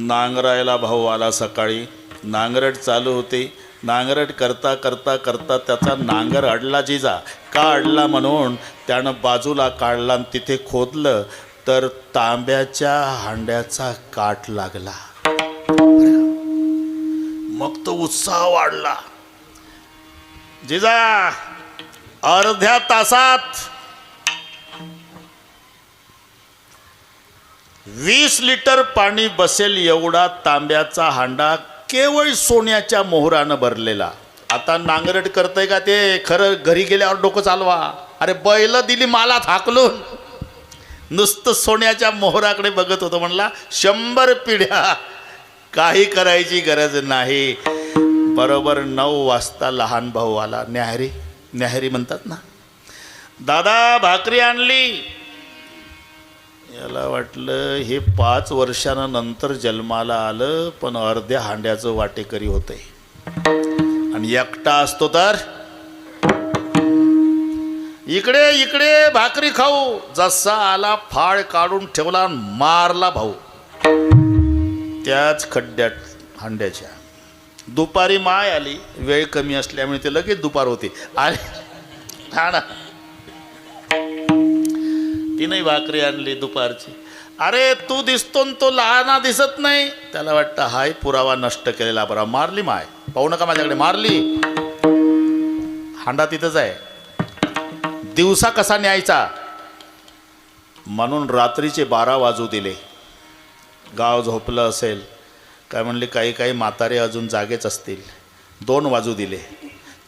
नांगरायला भाऊ आला सकाळी. नांगरट चालू होती. नांगरट करता करता करता त्याचा नांगर अडला. जिजा का अडला म्हणून त्यानं बाजूला काढला आणि तिथे खोदलं तर तांब्याच्या हांड्याचा काठ लागला. मग तो उत्साह वाढला. जिजा अर्ध्या तासात 20 लिटर पाणी बसेल एवढा तांब्याचा हांडा केवळ सोन्याच्या मोहरानं भरलेला. आता नांगरट करतंय का ते खरं घरी गेल्यावर डोकं चालवा. अरे बैल दिली मला थाकलून. नुसतं सोन्याच्या मोहराकडे बघत होतं. म्हणला 100 पिढ्या काही करायची गरज नाही. बरोबर 9 वाजता लहान भाऊ आला. न्याहारी न्याहारी म्हणतात ना. दादा भाकरी आणली. याला वाटलं हे 5 वर्षानंतर जन्माला आलं पण अर्ध्या हांड्याचं वाटेकरी होतंय. आणि एकटा असतो तर इकडे इकडे भाकरी खाऊ. जसा आला फाळ काढून ठेवला मारला भाऊ त्याच खड्ड्यात हांड्याच्या. दुपारी माय आली. वेळ कमी असल्यामुळे ते लगेच दुपार होते. आले हा ना. तिने भाकरी आणली दुपारची. अरे तू दिसतो तो लहाना दिसत नाही. त्याला वाटतं हाय पुरावा नष्ट केलेला बरा. मारली माय. पाहू नका माझ्याकडे. मारली. हांडा तिथंच आहे. दिवसा कसा न्यायचा म्हणून रात्रीचे 12 वाजू दिले. गाव झोपलं असेल काय म्हणले. काही काही म्हातारे अजून जागेच असतील. 2 वाजू दिले.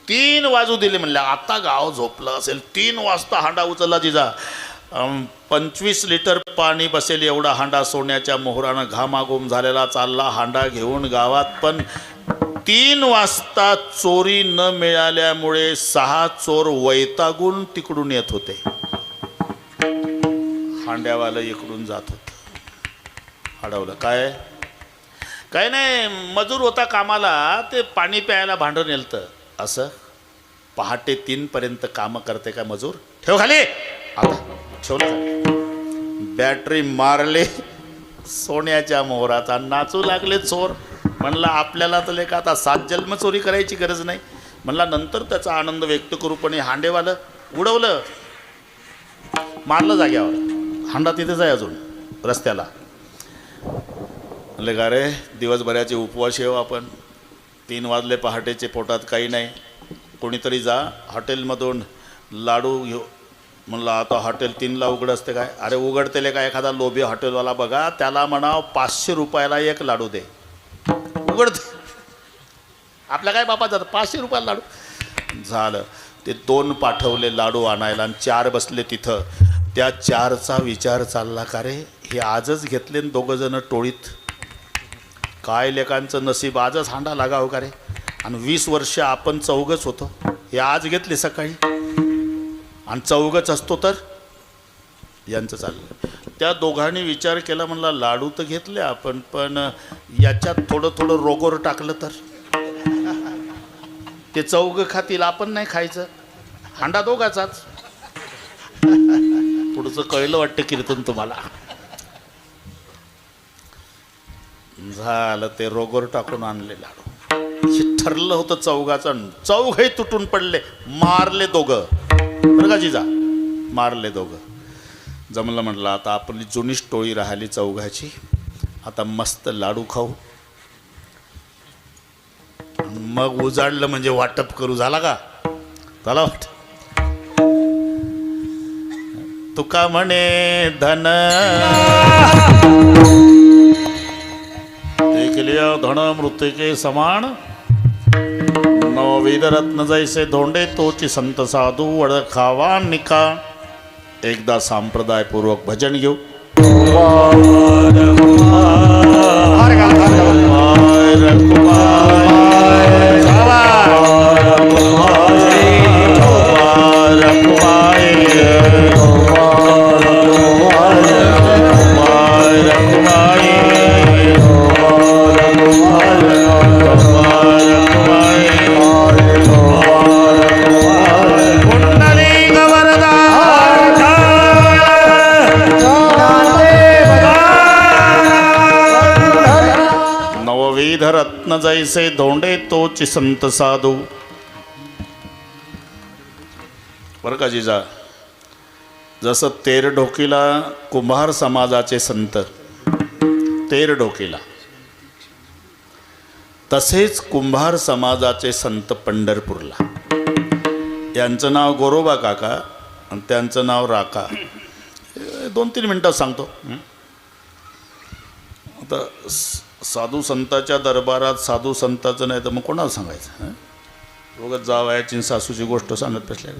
3 वाजू दिले. म्हणले आता गाव झोपलं असेल. 3 वाजता हांडा उचलला जिजा. 25 लिटर पाणी बसेल एवढा हांडा सोन्याच्या मोहरानं घामाघूम झालेला चालला हांडा घेऊन गावात. पण 3 वाजता चोरी न मिळाल्यामुळे 6 चोर वैतागून तिकडून येत होते. हांड्यावालं इकडून जात होतं. अडवलं. काय नाही मजूर होता कामाला. ते पाणी प्यायला भांडं नेलतं. असं पहाटे 3 पर्यंत कामं करते का मजूर. ठेव खाली. आता ठेवलं. बॅटरी मारले सोन्याच्या मोहराचा. नाचू लागले चोर. म्हणला आपल्याला तर लेका आता 7 जन्म चोरी करायची गरज नाही. म्हणला नंतर त्याचा आनंद व्यक्त करू. पण हांडेवालं उडवलं. मारलं जाग्यावर. हांडा तिथेच आहे अजून रस्त्याला. म्हणले का रे दिवसभराचे उपवास येऊ आपण. 3 वाजले पहाटेचे. पोटात काही नाही. कोणीतरी जा हॉटेलमधून लाडू घेऊ. म्हणलं आता हॉटेल 3ला उघड असते काय. अरे उघडतेले का एखादा लोभी हॉटेलवाला बघा. त्याला म्हणाव 500 रुपयाला 1 लाडू दे. उघडते. आपल्या काय बापा जातं 500 रुपयाला लाडू. झालं. ते 2 पाठवले लाडू आणायला आणि 4 बसले तिथं. त्या 4चा विचार चालला का रे हे आजच घेतले 2 जण टोळीत. काय लेकांचं नशीब आजच हांडा लागावं का रे. आणि 20 वर्ष आपण 4घच होतो. हे आज घेतले सकाळी. आणि 4घच असतो तर यांचं चाललं. त्या दोघांनी विचार केला. म्हणला लाडू तर घेतले आपण पण याच्यात थोडं थोडं रोगोर टाकलं तर ते 4घं खातील. आपण नाही खायचं. हांडा 2घाचाच. पुढचं कळलं वाटतं कीर्तन तुम्हाला. झालं. ते रोगोर टाकून आणले लाडू. हे ठरलं होतं 4घाचं. 4घही तुटून पडले. मारले 2घं. बरं का जिजा. मारले 2घं. जमलं. म्हटलं आता आपली जुनीच टोळी राहिली 4घाची. आता मस्त लाडू खाऊ. मग उजाडलं म्हणजे वाटप करू. झाला का. झाला वाट. तुका म्हणे धन देखलिया धन मृत्यके समान. नवविध रत्न जैसे धोंडे तोची संत साधू वड खावा निका. एकदा संप्रदायपूर्वक भजन घेऊ. रत्न जैसे धोंडे तोची संत साधू. बरं का जिजा, जसं तेरडोकीला कुंभार समाजाचे संत तेरडोकीला, तसेच कुंभार समाजाचे संत पंढरपूरला. यांचं नाव गोरोबा काका आणि त्यांचं नाव राका. 2-3 मिनटात सांगतो. आता साधू संताच्या दरबारात साधू संताचं नाही तर मग कोणाला सांगायचं? बघत जावयाची सासूची गोष्ट सांगत बसल्या.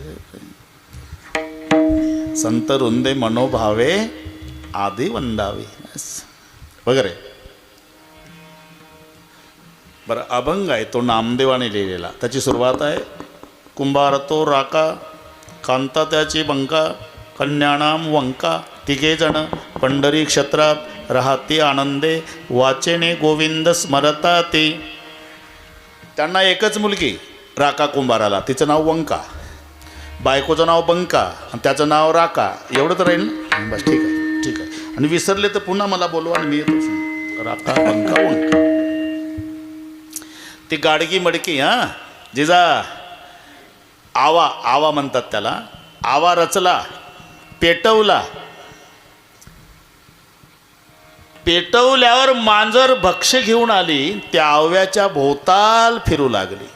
संत रुंदे मनोभावे आधी वंदावे वगैरे. बरं, अभंग आहे तो नामदेवाने लिहिलेला. त्याची सुरुवात आहे, कुंभार तो राका, कांता त्याची बंका, कन्याणाम वंका, तिघे जण पंढरी क्षेत्रात राहती आनंदे, वाचेने गोविंद स्मरता ती. त्यांना एकच मुलगी राका कुंभाराला, तिचं नाव वंका, बायकोचं नाव बंका आणि त्याचं नाव राका. एवढं तर राहील ना? बस ठीक आहे, ठीक आहे. आणि विसरले तर पुन्हा मला बोलवा आणि मी येतो. राका बंका वंका, ती गाडगी मडकी. हां जिजा, आवा आवा म्हणतात त्याला. आवा रचला, पेटवला, पेटवल्यावर मांजर भक्ष्य घेऊन आली, त्या आव्याच्या भोवताल फिरू लागली.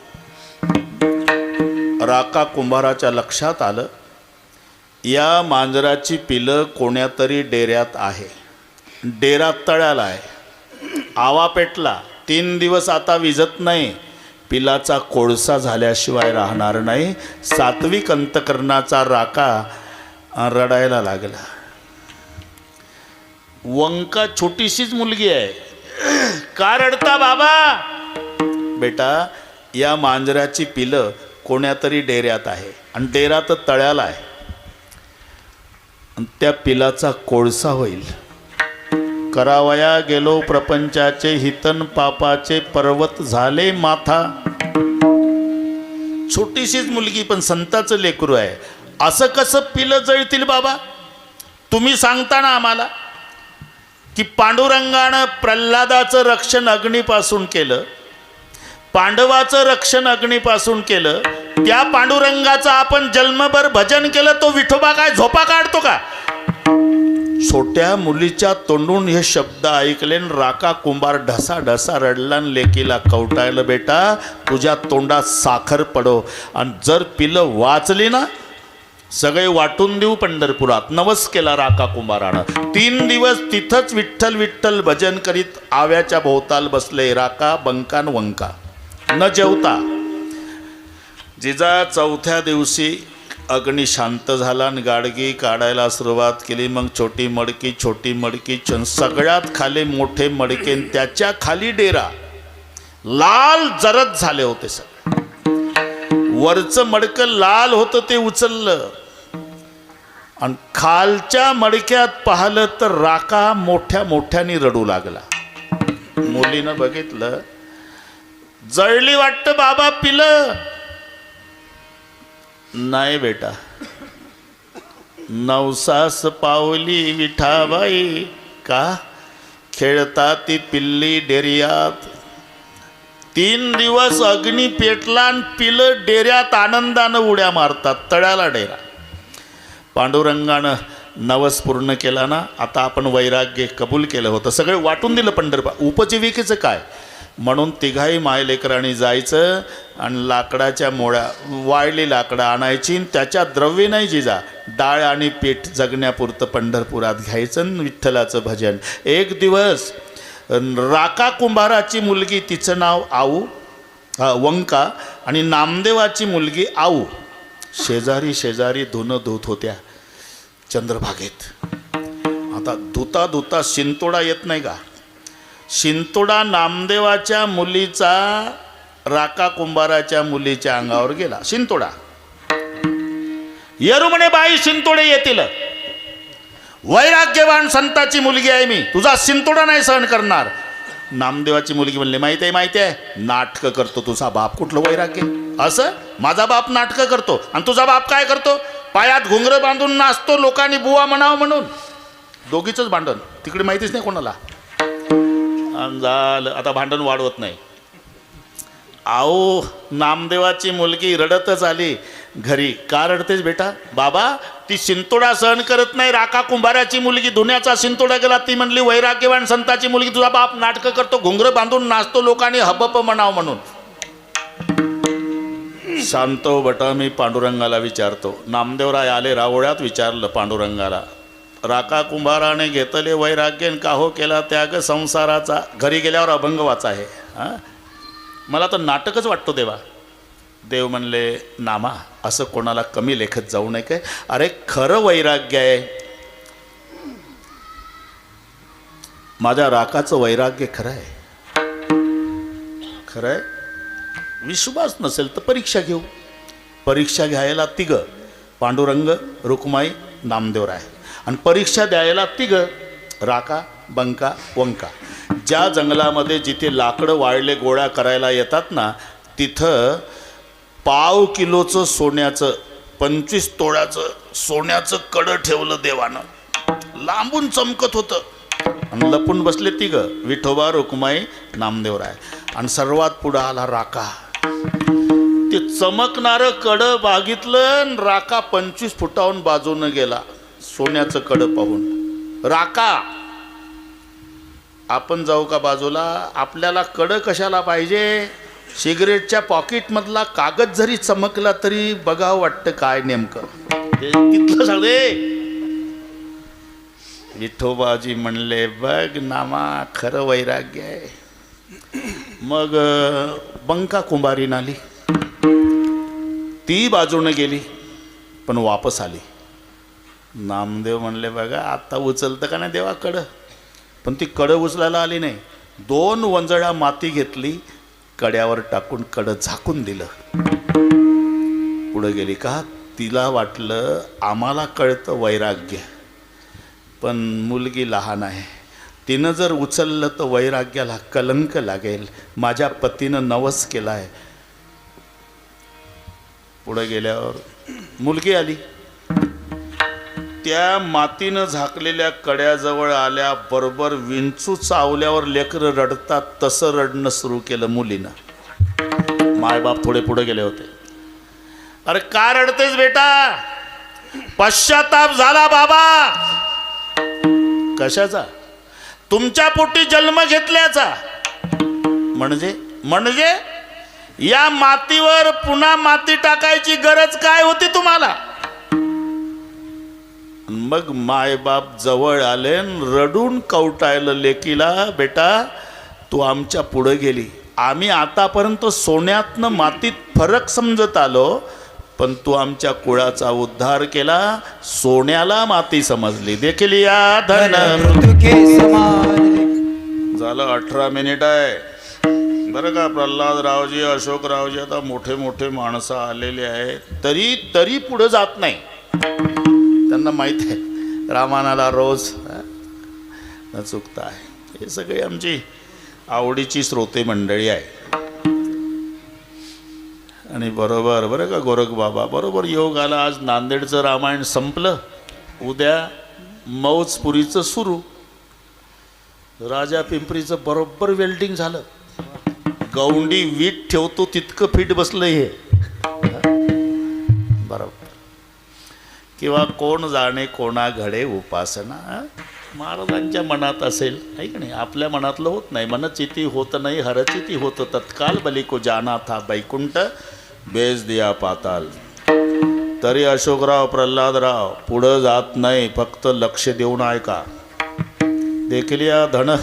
राका कुंभाराच्या लक्षात आलं, या मांजराची पिलं कोण्यातरी डेऱ्यात आहे. डेरा तळ्याला आहे. आवा पेटला, 3 दिवस आता विझत नाही, पिलाचा कोळसा झाल्याशिवाय राहणार नाही. सात्विक अंतकरणाचा राका रडायला लागला. वंका छोटीशीच मुलगी आहे. का रडता बाबा? बेटा, या मांजराची पिलं कोण्यातरी डेऱ्यात आहे आणि डेरा तर तळ्याला आहे, आणि त्या पिलाचा कोळसा होईल. करावया गेलो प्रपंचाचे हितन पापाचे, पर्वत झाले माथा. छोटीशीच मुलगी पण संताचं लेकरू आहे. असं कसं पिलं जळतील बाबा? तुम्ही सांगता ना आम्हाला की पांडुरंगानं प्रल्हादाचं रक्षण अग्नीपासून केलं, पांडवाचं रक्षण अग्नीपासून केलं. त्या पांडुरंगाचं आपण जन्मभर भजन केलं, तो विठोबा काय झोपा काढतो का? छोट्या मुलीच्या तोंडून हे शब्द ऐकले, राका कुंभार ढसा ढसा रडला, लेकीला कवटायला, बेटा तुझ्या तोंडात साखर पडो, आणि जर पिलं वाचली ना सगळे वाटून देऊ पंढरपुरात. नवस केला राका कुंभारानं. 3 दिवस तिथंच विठ्ठल विठ्ठल भजन करीत आव्याच्या भोवताल बसले. राका बंकान वंका न जेवता. जिजा 4थ्या दिवशी अग्नी शांत झाला आणि गाडगी काढायला सुरुवात केली. मग छोटी मडकी सगळ्यात खाली मोठे मडके, त्याच्या खाली डेरा. लाल जरद झाले होते सगळे. वरचं मडकं लाल होतं, ते उचललं आणि खालच्या मडक्यात पाहिलं तर राका मोठ्या मोठ्याने रडू लागला. मुलीनं बघितलं, जळली वाटतं बाबा पिलं. नाही बेटा, नवसास पावली विठाबाई, का खेळता ती पिल्ली डेरियात. 3 दिवस अग्नी पेटला आणि पिलं डेऱ्यात आनंदानं उड्या मारतात. तळ्याला डेरा. पांडुरंगानं नवस पूर्ण केला ना, आता आपण वैराग्य कबूल केलं होतं, सगळे वाटून दिलं पंढरपूर. उपजीविकेचं काय म्हणून तिघाही मायलेकरांनी जायचं आणि लाकडाच्या मोळ्या, वाळली लाकडं आणायची, त्याच्या द्रव्य नाही जिजा, डाळ आणि पीठ जगण्यापुरतं पंढरपुरात घ्यायचं आणि विठ्ठलाचं भजन. एक दिवस राका कुंभाराची मुलगी, तिचं नाव आऊ वंका, आणि नामदेवाची मुलगी आऊ शेजारी शेजारी धुणं धुत होत्या. चंद्रभागेत. आता धुता धुता शिंतोडा येत नाही का? शिंतोडा नामदेवाच्या मुलीचा राका कुंभाराच्या मुलीच्या अंगावर गेला. शिंतोडा येरू म्हणे बाई शिंतोडे येतील. वैराग्यवान संताची मुलगी आहे मी, तुझा शिंतोडा नाही सहन करणार. नामदेवाची मुलगी म्हणली माहिती आहे नाटकं करतो तुझा बाप. कुठलं वैराग्य? असं माझा बाप नाटकं करतो आणि तुझा बाप काय करतो? पायात घुंगरं बांधून नाचतो लोकांनी बुवा म्हणावं म्हणून. दोघीचंच भांडण, तिकडे माहितीच नाही कोणाला. झालं आता भांडण वाढवत नाही. आओ नामदेवाची मुलगी रडतच आली घरी. का रडतेस बेटा? बाबा ती शिंतोडा सहन करत नाही. राका कुंभाराची मुलगी धुण्याचा शिंतोडा गेला. ती म्हणली वैराग्यवान संताची मुलगी तुझा बाप नाटकं करतो, घुंगरं बांधून नाचतो लोकांनी हबप म्हणाव म्हणून. शांत हो बटा, मी पांडुरंगाला विचारतो. नामदेवराय आले रावोळ्यात. विचारलं पांडुरंगाला, राका कुंभाराने घेतले वैराग्यन काहो केला त्याग संसाराचा. घरी गेल्यावर अभंग वाचा आहे. हां मला तर नाटकच वाटतो देवा. देव म्हणले नामा असं कोणाला कमी लेखत जाऊ नये काय. अरे खरं वैराग्य आहे. माझ्या राकाचं वैराग्य खरं आहे. खरं आहे. विश्वास नसेल तर परीक्षा घेऊ. परीक्षा घ्यायला तिघ, पांडुरंग, रुक्माई, नामदेवराय. आणि परीक्षा द्यायला तिघ, राका, बंका, वंका. ज्या जंगलामध्ये जिथे लाकडं वाळले गोळा करायला येतात ना, तिथं 1/2 किलोचं सोन्याचं 25 तोळ्याचं सोन्याचं कडं ठेवलं देवानं. लांबून चमकत होतं. आणि लपून बसले तिघ, विठोबा, रुक्माई, नामदेवराय. आणि सर्वात पुढं आला राका. ते चमकणारं कडं बागितलं. राका 25 फुटाहून बाजूनं गेला सोन्याचं कडं पाहून. राका आपण जाऊ का बाजूला? आपल्याला कडं कशाला पाहिजे? सिगरेटच्या पॉकेटमधला कागद जरी चमकला तरी बघावं वाटतं काय नेमकं तिथलं सगळे. विठोबाजी म्हणले बघ नामा खरं वैराग्य आहे. मग बंका कुंभारीन आली. ती बाजूने गेली पण वापस आली. नामदेव म्हणले बघा आता उचलतं का नाही देवा कडं. पण ती कडं उचलायला आली नाही. 2 वंजळा माती घेतली, कड्यावर टाकून कडं झाकून दिलं. पुढं गेली का? तिला वाटलं आम्हाला कळतं वैराग्य, पण मुलगी लहान आहे. तिनं जर उचललं तर वैराग्याला कलंक लागेल. माझ्या पतीनं नवस केला आहे. पुढं गेल्यावर मुलगी आली. त्या मातीनं झाकलेल्या कड्याजवळ आल्याबरोबर विंचू चावल्यावर लेकरं रडतात तसं रडणं सुरू केलं मुलीनं. मायबाप थोडे पुढे गेले होते. अरे का रडतेस बेटा? पश्चाताप झाला बाबा. कशाचा? तुमच्या पोटी जन्म घेतल्याचा. म्हणजे या मातीवर पुन्हा माती टाकायची गरज काय होती तुम्हाला? मग मायबाप जवळ आले, रडून कवटायला लेकीला, बेटा तू आमच्या पुढे गेली. आम्ही आतापर्यंत सोन्यातनं मातीत फरक समजत आलो, पण तू आमच्या कुळाचा उद्धार केला. सोन्याला माती समजली. देखील या धन झालं. 18 मिनिट आहे बरं का. प्रल्हादरावजी, अशोकरावजी आता मोठे मोठे माणसं आलेले आहेत, तरी पुढे जात नाही. त्यांना माहीत आहे रामानाला रोज न चुकता आहे. हे सगळे आमची आवडीची श्रोते मंडळी आहे. आणि बरोबर बरं का गोरख बाबा बरोबर योग आला. आज नांदेडचं रामायण संपलं, उद्या मौजपुरीचं सुरू. राजा पिंपरीचं बरोबर वेल्डिंग झालं. गौंडी वीट ठेवतो तितकं फिट बसलं हे बरोबर. किंवा कोण जाणे कोणा घडे उपासना. महाराजांच्या मनात असेल आहे की नाही. आपल्या मनातलं होत नाही. मनचिती होत नाही हरचिती होत तत्काल. बली को जाना था बैकुंठ बेज दिया पाताल. तरी अशोकराव प्रल्हादराव पुढं जात नाही. फक्त लक्ष देऊन ऐका. देखील या धन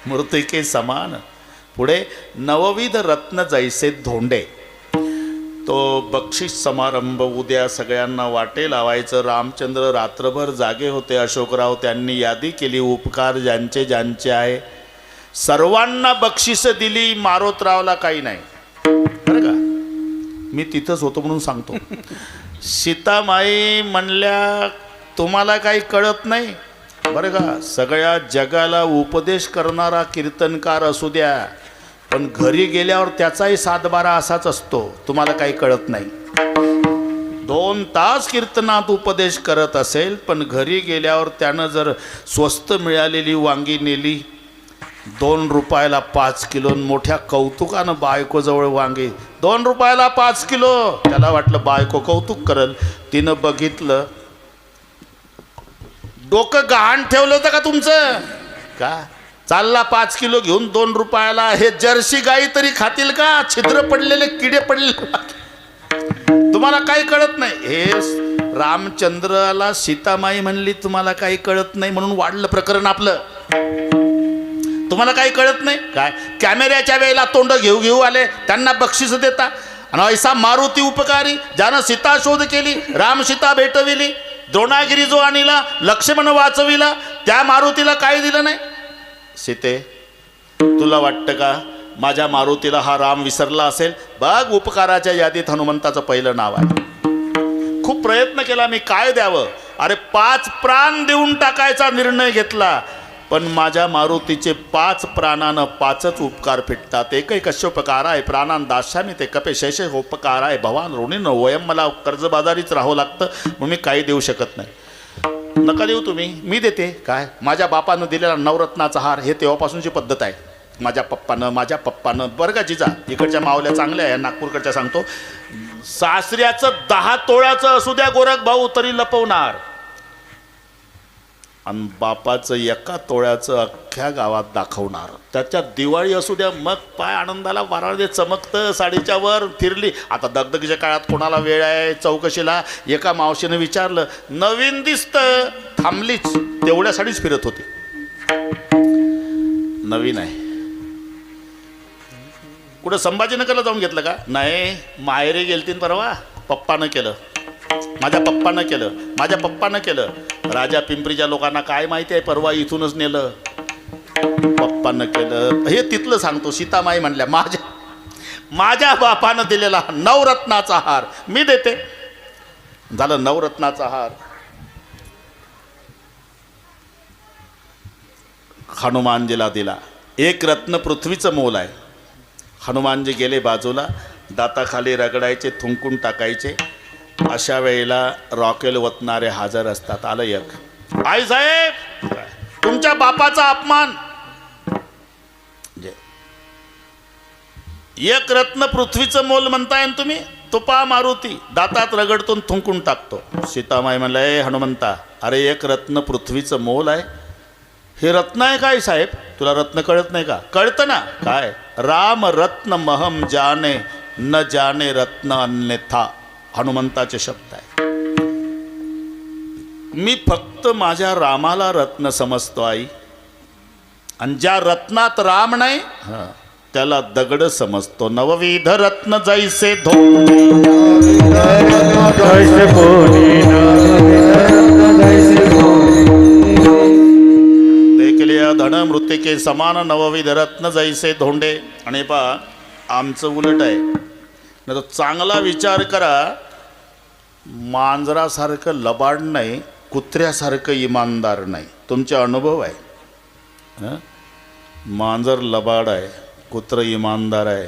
मूर्तिके समान. पुढे नवविध रत्न जैसे धोंडे. तो बक्षीस समारंभ उद्या सगळ्यांना वाटे लावायचं. रामचंद्र रात्रभर जागे होते. अशोकराव त्यांनी यादी केली, उपकार ज्यांचे ज्यांचे आहे सर्वांना बक्षिसं दिली. मारोतरावला काही नाही बरं का, मी तिथंच होतो म्हणून सांगतो. सीतामाई म्हणल्या तुम्हाला काही कळत नाही बरं का, सगळ्या जगाला उपदेश करणारा कीर्तनकार असू द्या, पण घरी गेल्यावर त्याचाही 7-12 असाच असतो. तुम्हाला काही कळत नाही. 2 तास कीर्तनात उपदेश करत असेल, पण घरी गेल्यावर त्यानं जर स्वस्त मिळालेली वांगी नेली 2 रुपयाला 5 किलो, मोठ्या कौतुकानं बायकोजवळ वांगी 2 रुपयाला 5 किलो, त्याला वाटलं बायको कौतुक करल. तिनं बघितलं, डोकं गहाण ठेवलं होतं का तुमचं का? चालला 5 किलो घेऊन 2 रुपयाला. हे जर्सी गाई तरी खातील का? छिद्र पडलेले किडे पडलेले. तुम्हाला काही कळत नाही. हे रामचंद्राला सीतामाई म्हणली तुम्हाला काही कळत नाही म्हणून वाढलं प्रकरण आपलं. तुम्हाला काही कळत नाही काय? कॅमेऱ्याच्या वेळेला तोंड घेऊ घेऊ आले, त्यांना बक्षीस देता. आणि ऐसा मारुती उपकारी ज्यानं सीता शोध केली, राम सीता भेटविली, द्रोणागिरी जो आणला, लक्ष्मण वाचविला, त्या मारुतीला काय दिलं नाही? सीते, तुला वाटतं का माझ्या मारुतीला हा राम विसरला असेल? बघ, उपकाराच्या यादीत हनुमंताचं पहिलं नाव आहे. खूप प्रयत्न केला मी, काय द्यावं? अरे 5 प्राण देऊन टाकायचा निर्णय घेतला, पण माझ्या मारुतीचे 5 प्राणानं 5च उपकार फिटतात. एकही कश्योपकार आहे प्राणान दास्यामी ते कपे शैशे उपकार आहे भवान ऋणीन वयम. मला कर्जबाजारीच राहावं लागतं म्हणून मी काही देऊ शकत नाही. नका देऊ तुम्ही, मी देते. काय? माझ्या बापानं दिलेला नवरत्नाचा हार, हे तेव्हापासूनची पद्धत आहे. माझ्या पप्पानं बरं का जिजा, इकडच्या मावल्या चांगल्या आहे, नागपूरकडच्या सांगतो, सासऱ्याचं 10 तोळ्याचं असू द्या गोरख भाऊ तरी लपवणार, आणि बापाचं 1 तोळ्याचं अख्ख्या गावात दाखवणार. त्याच्यात दिवाळी असू द्या, मग पाय आनंदाला वाराळे चमकतं. साडीच्या वर फिरली. आता दगदगीच्या काळात कोणाला वेळ आहे चौकशीला? एका मावशीनं विचारलं, नवीन दिसतं. थांबलीच, तेवढ्या साडीच फिरत होती. नवीन आहे. कुठं संभाजीनगरला जाऊन घेतलं का? नाही, माहेरी गेलतीन परवा, पप्पानं केलं, माझ्या पप्पानं केलं. राजा पिंपरीच्या लोकांना काय माहिती आहे, परवा इथूनच नेलं, पप्पानं केलं. हे तिथलं सांगतो. सीतामाई म्हणल्या माझ्या बापानं दिलेला नवरत्नाचा हार मी देते. झालं नवरत्नाचा हार. हनुमानजीला दिला. 1 रत्न पृथ्वीचं मोल आहे. हनुमानजी गेले बाजूला, दाताखाली रगडायचे, थुंकून टाकायचे. अशा वेळेला रॉकेल वतणारे हजर असतात. आलं एक, आई साहेब तुमच्या बापाचा अपमान. 1 रत्न पृथ्वीचं मोल म्हणताय ना तुम्ही, तुपा मारुती दातात रगडतून थुंकून टाकतो. सीतामाई म्हणलं, ए हनुमंता, अरे 1 रत्न पृथ्वीचं मोल आहे. हे रत्न आहे काय साहेब? तुला रत्न कळत नाही का? कळतं ना. काय? राम रत्न महम जाने न जाने रत्न अन्यथा, हनुमंताचे शब्द आहे. मी फक्त माझ्या रामाला रत्न समजतो आई, आणि ज्या रत्नात राम नाही त्याला दगड समजतो. नवविध रत्न जैसे देखलिया धन मृतिके समान नवविध रत्न जैसे धोंडे. आणि पहा, आमचं उलट आहे. नाही तर चांगला विचार करा, मांजरासारखं लबाड नाही, कुत्र्यासारखं इमानदार नाही. तुमचे अनुभव आहे. मांजर लबाड आहे, कुत्र इमानदार आहे.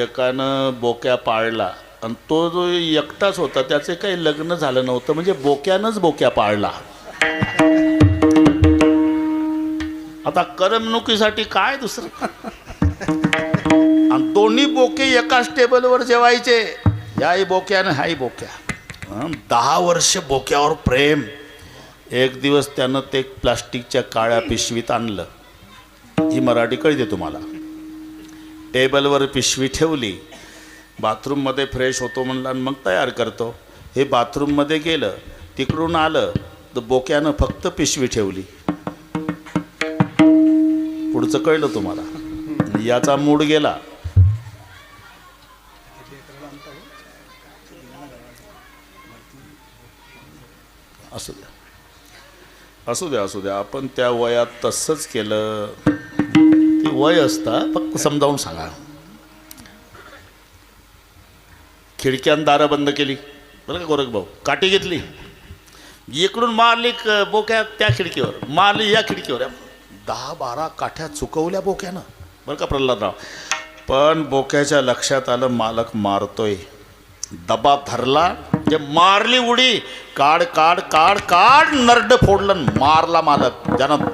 एकानं बोक्या पाळला, आणि तो जो एकटाच होता त्याचे काही लग्न झालं नव्हतं, म्हणजे बोक्यानंच बोक्या पाळला. आता करमणुकीसाठी काय दुसरं. आणि दोन्ही बोके एकाच टेबलवर जेवायचे, याही बोक्यानं हाही बोक्या. 10 वर्ष बोक्यावर प्रेम. एक दिवस त्यानं ते प्लास्टिकच्या काळ्या पिशवीत आणलं. ही मराठी कळते तुम्हाला. टेबलवर पिशवी ठेवली, बाथरूममध्ये फ्रेश होतो म्हणला, मग तयार करतो. हे बाथरूममध्ये गेलं, तिकडून आलं तर बोक्यानं फक्त पिशवी ठेवली. पुढचं कळलं तुम्हाला. याचा मूड गेला. असू द्या असू द्या असू द्या, आपण त्या वयात तसंच केलं. ते वय असतं, फक्त समजावून सांगा. खिडक्यान दारं बंद केली बरं का गोरख भाऊ, काठी घेतली, इकडून मारली बोक्या त्या खिडकीवर, मारली या खिडकीवर, 10-12 काठ्या चुकवल्या बोक्यानं बरं का प्रल्हादराव. पण बोक्याच्या लक्षात आलं मालक मारतोय, दबा धरला, जे मारली उडी, काढ काढ काढ काढ, नरड फोडलं, मारला मालक. ज्यानं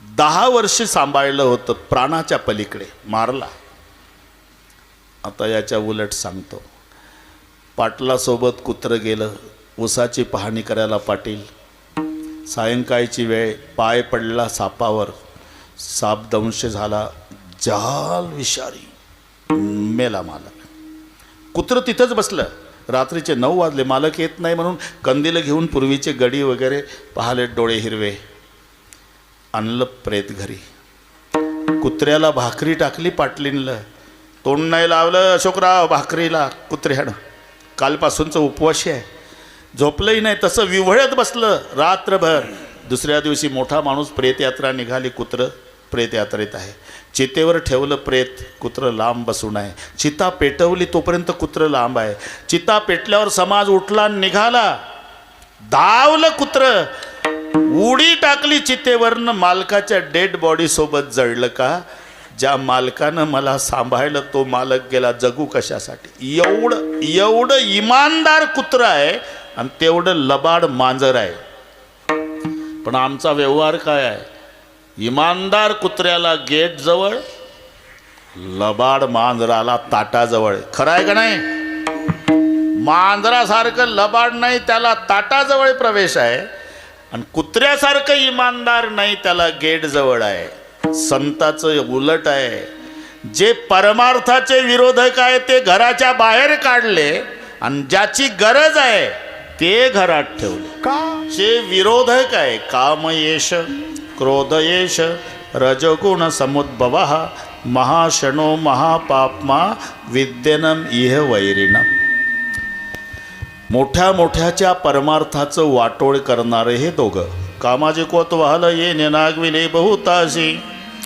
10 वर्ष सांभाळलं होतं, प्राणाच्या पलीकडे मारला. आता याच्या उलट सांगतो. पाटलासोबत कुत्रं गेलं उसाची पाहणी करायला. पाटील सायंकाळची वेळ, पाय पडला सापावर, साप दंश झाला, जाल विषारी, मेला मालक. कुत्रं तिथंच बसलं. रात्रीचे 9 वाजले, मालक येत नाही म्हणून कंदील घेऊन पूर्वीचे गडी वगैरे पाहिले, डोळे हिरवे. आणलं प्रेत घरी. कुत्र्याला भाकरी टाकली पाटलींला, तोंड नाही लावलं अशोकराव भाकरीला कुत्र्यानं. कालपासूनचं उपवाशी आहे, झोपलंही नाही, तसं विव्हळत बसलं रात्रभर. दुसऱ्या दिवशी मोठा माणूस, प्रेतयात्रा निघाली, कुत्रं प्रेतयात्रेत आहे. चितेवर ठेवलं प्रेत, कुत्रं लांब बसून आहे. चिता पेटवली तोपर्यंत कुत्रं लांब आहे. चिता पेटल्यावर समाज उठला, निघाला, धावलं कुत्रं, उडी टाकली चितेवरनं. मालकाच्या डेड बॉडी सोबत जळलं का? ज्या मालकानं मला सांभाळलं तो मालक गेला, जगू कशासाठी? एवढं इमानदार कुत्रं आहे आणि तेवढं लबाड मांजर आहे. पण आमचा व्यवहार काय आहे? इमानदार कुत्र्याला गेट जवळ, लबाड मांजराला ताटाजवळ. खरं आहे का नाही? मांजरासारखं लबाड नाही, त्याला ताटाजवळ प्रवेश आहे, आणि कुत्र्यासारखं इमानदार नाही, त्याला गेट जवळ आहे. संताचं उलट आहे. जे परमार्थाचे विरोधक आहे ते घराच्या बाहेर काढले, आणि ज्याची गरज आहे ते घरात ठेवले. का जे विरोधक आहे, कामयेश क्रोधयेश रजगुण समुद्भव महाशनो महापाप्मा विद्यनम इह वैरिणम. मोठ्या मोठ्याच्या परमार्थाचं वाटोळ करणारे हे दोघं. कामाचे कोतवाहल ये नेनागविले बहुताशी,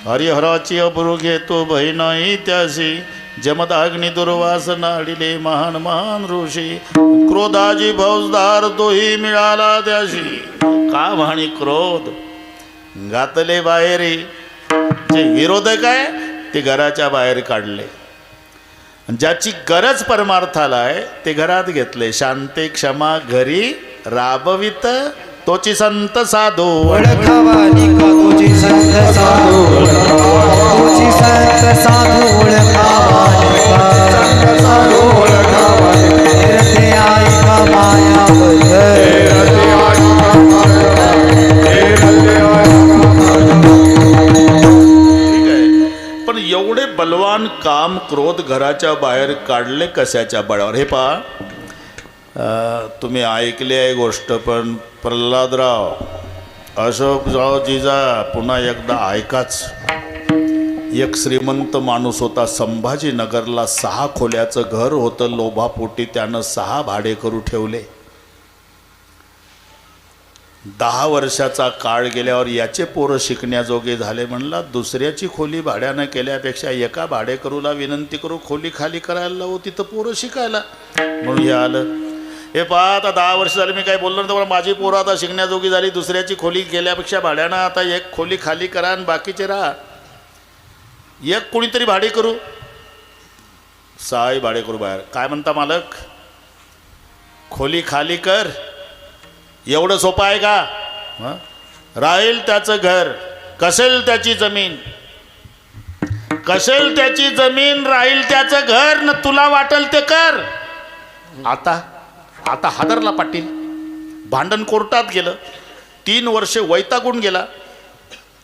हरिहराची अब्रू घेतो बहिणाई त्याशी. जमदाग्नी दुर्वास नाडिले महान महान ऋषी, क्रोधाची फौजदार तोही मिळाला त्याशी. काम आणि क्रोध घातले बाहेरी. जे विरोधक आहे ते घराच्या बाहेर काढले, ज्याची गरज परमार्थाला आहे ते घरात घेतले. शांती क्षमा घरी राबवित तोची संत साधू. ओळखावानी का तुझी संत साधू, तुझी संत साधू ओळखावानी का, संत साधू ओळखावानी. रते आई का मायावत, रते आई का मायावत, रते आई का ठीक आहे. पण एवढे बलवान काम क्रोध घराच्या बाहेर काढले कशाच्या बळावर? हे पहा, तुम्ही ऐकले आहे गोष्ट, पण प्रल्हादराव, अशोकराव जिजा, पुन्हा एकदा ऐकाच. एक श्रीमंत माणूस होता, संभाजीनगरला 6 खोल्याचं घर होतं. लोभापोटी त्यानं 6 भाडेकरू ठेवले. 10 वर्षाचा काळ गेल्यावर याचे पोरं शिकण्याजोगे झाले. म्हणला दुसऱ्याची खोली भाड्यानं केल्यापेक्षा एका भाडेकरूला विनंती करू, खोली खाली करायला लावू, तिथं पोरं शिकायला. म्हणून हे आलं. हे पहा, आता 10 वर्ष झाली मी काय बोललो ना, माझी पोरं आता शिकण्याजोगी झाली, दुसऱ्याची खोली गेल्यापेक्षा भाड्यानं आता एक खोली खाली करा आणि बाकीचे राहा. एक कोणीतरी भाडे करू, 6 भाडे करू बाहेर. काय म्हणता मालक? खोली खाली कर. एवढं सोपं आहे का? राहील त्याचं घर, कसेल त्याची जमीन, कसेल त्याची जमीन, राहील त्याचं घर, न तुला वाटेल ते कर. आता हादरला पाटील. भांडण कोर्टात गेलं. 3 वर्ष वैतागून गेला.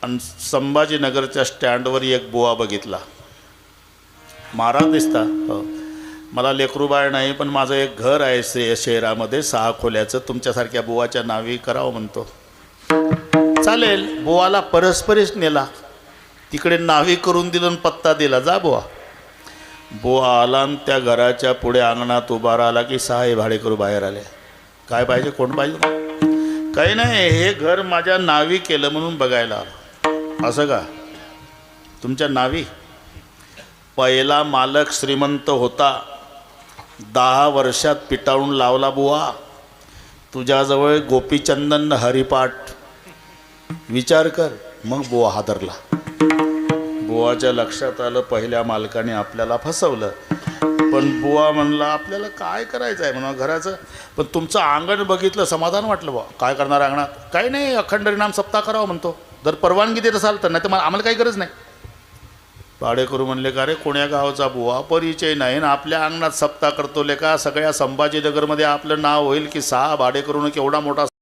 आणि संभाजीनगरच्या स्टँडवर एक बुवा बघितला. महाराज दिसता. हो, मला लेकरूबाळ नाही, पण माझं एक घर आहे शहरामध्ये 6 खोल्याचं, तुमच्यासारख्या बुवाच्या नावी करावं म्हणतो. चालेल. बुवाला परस्परीच नेला, तिकडे नावी करून दिलं आणि पत्ता दिला, जा बुवा. बुवा आला आणि त्या घराच्या पुढे अंगणात उभा राहिला की 6 भाडेकरू बाहेर आले. काय पाहिजे, कोण पाहिजे? काही नाही, हे घर माझ्या नावी केलं म्हणून बघायला आलो. असं का? तुमच्या नावी? पहिला मालक श्रीमंत होता, 10 वर्षात पिटाळून लावला बुवा. तुझ्याजवळ गोपीचंदन हरिपाठ. विचार कर. मग बुवा हादरला. बुवाच्या लक्षात आलं पहिल्या मालकाने आपल्याला फसवलं. पण बुवा म्हणला आपल्याला काय करायचं आहे म्हणा घराचं, पण तुमचं अंगण बघितलं समाधान वाटलं बुवा. काय करणार अंगणात? काही नाही, अखंड हरिनाम सप्ताह करावा म्हणतो. जर परवानगी देत असाल तर, नाही तर आम्हाला काही गरज नाही. भाडेकरू म्हणले का रे, कोण्या गावाचा बुवा, परिचय नाही ना, आपल्या अंगणात सप्ताह करतो ले का? सगळ्या संभाजीनगरमध्ये आपलं नाव होईल की 6 भाडेकरूनं केवढा मोठा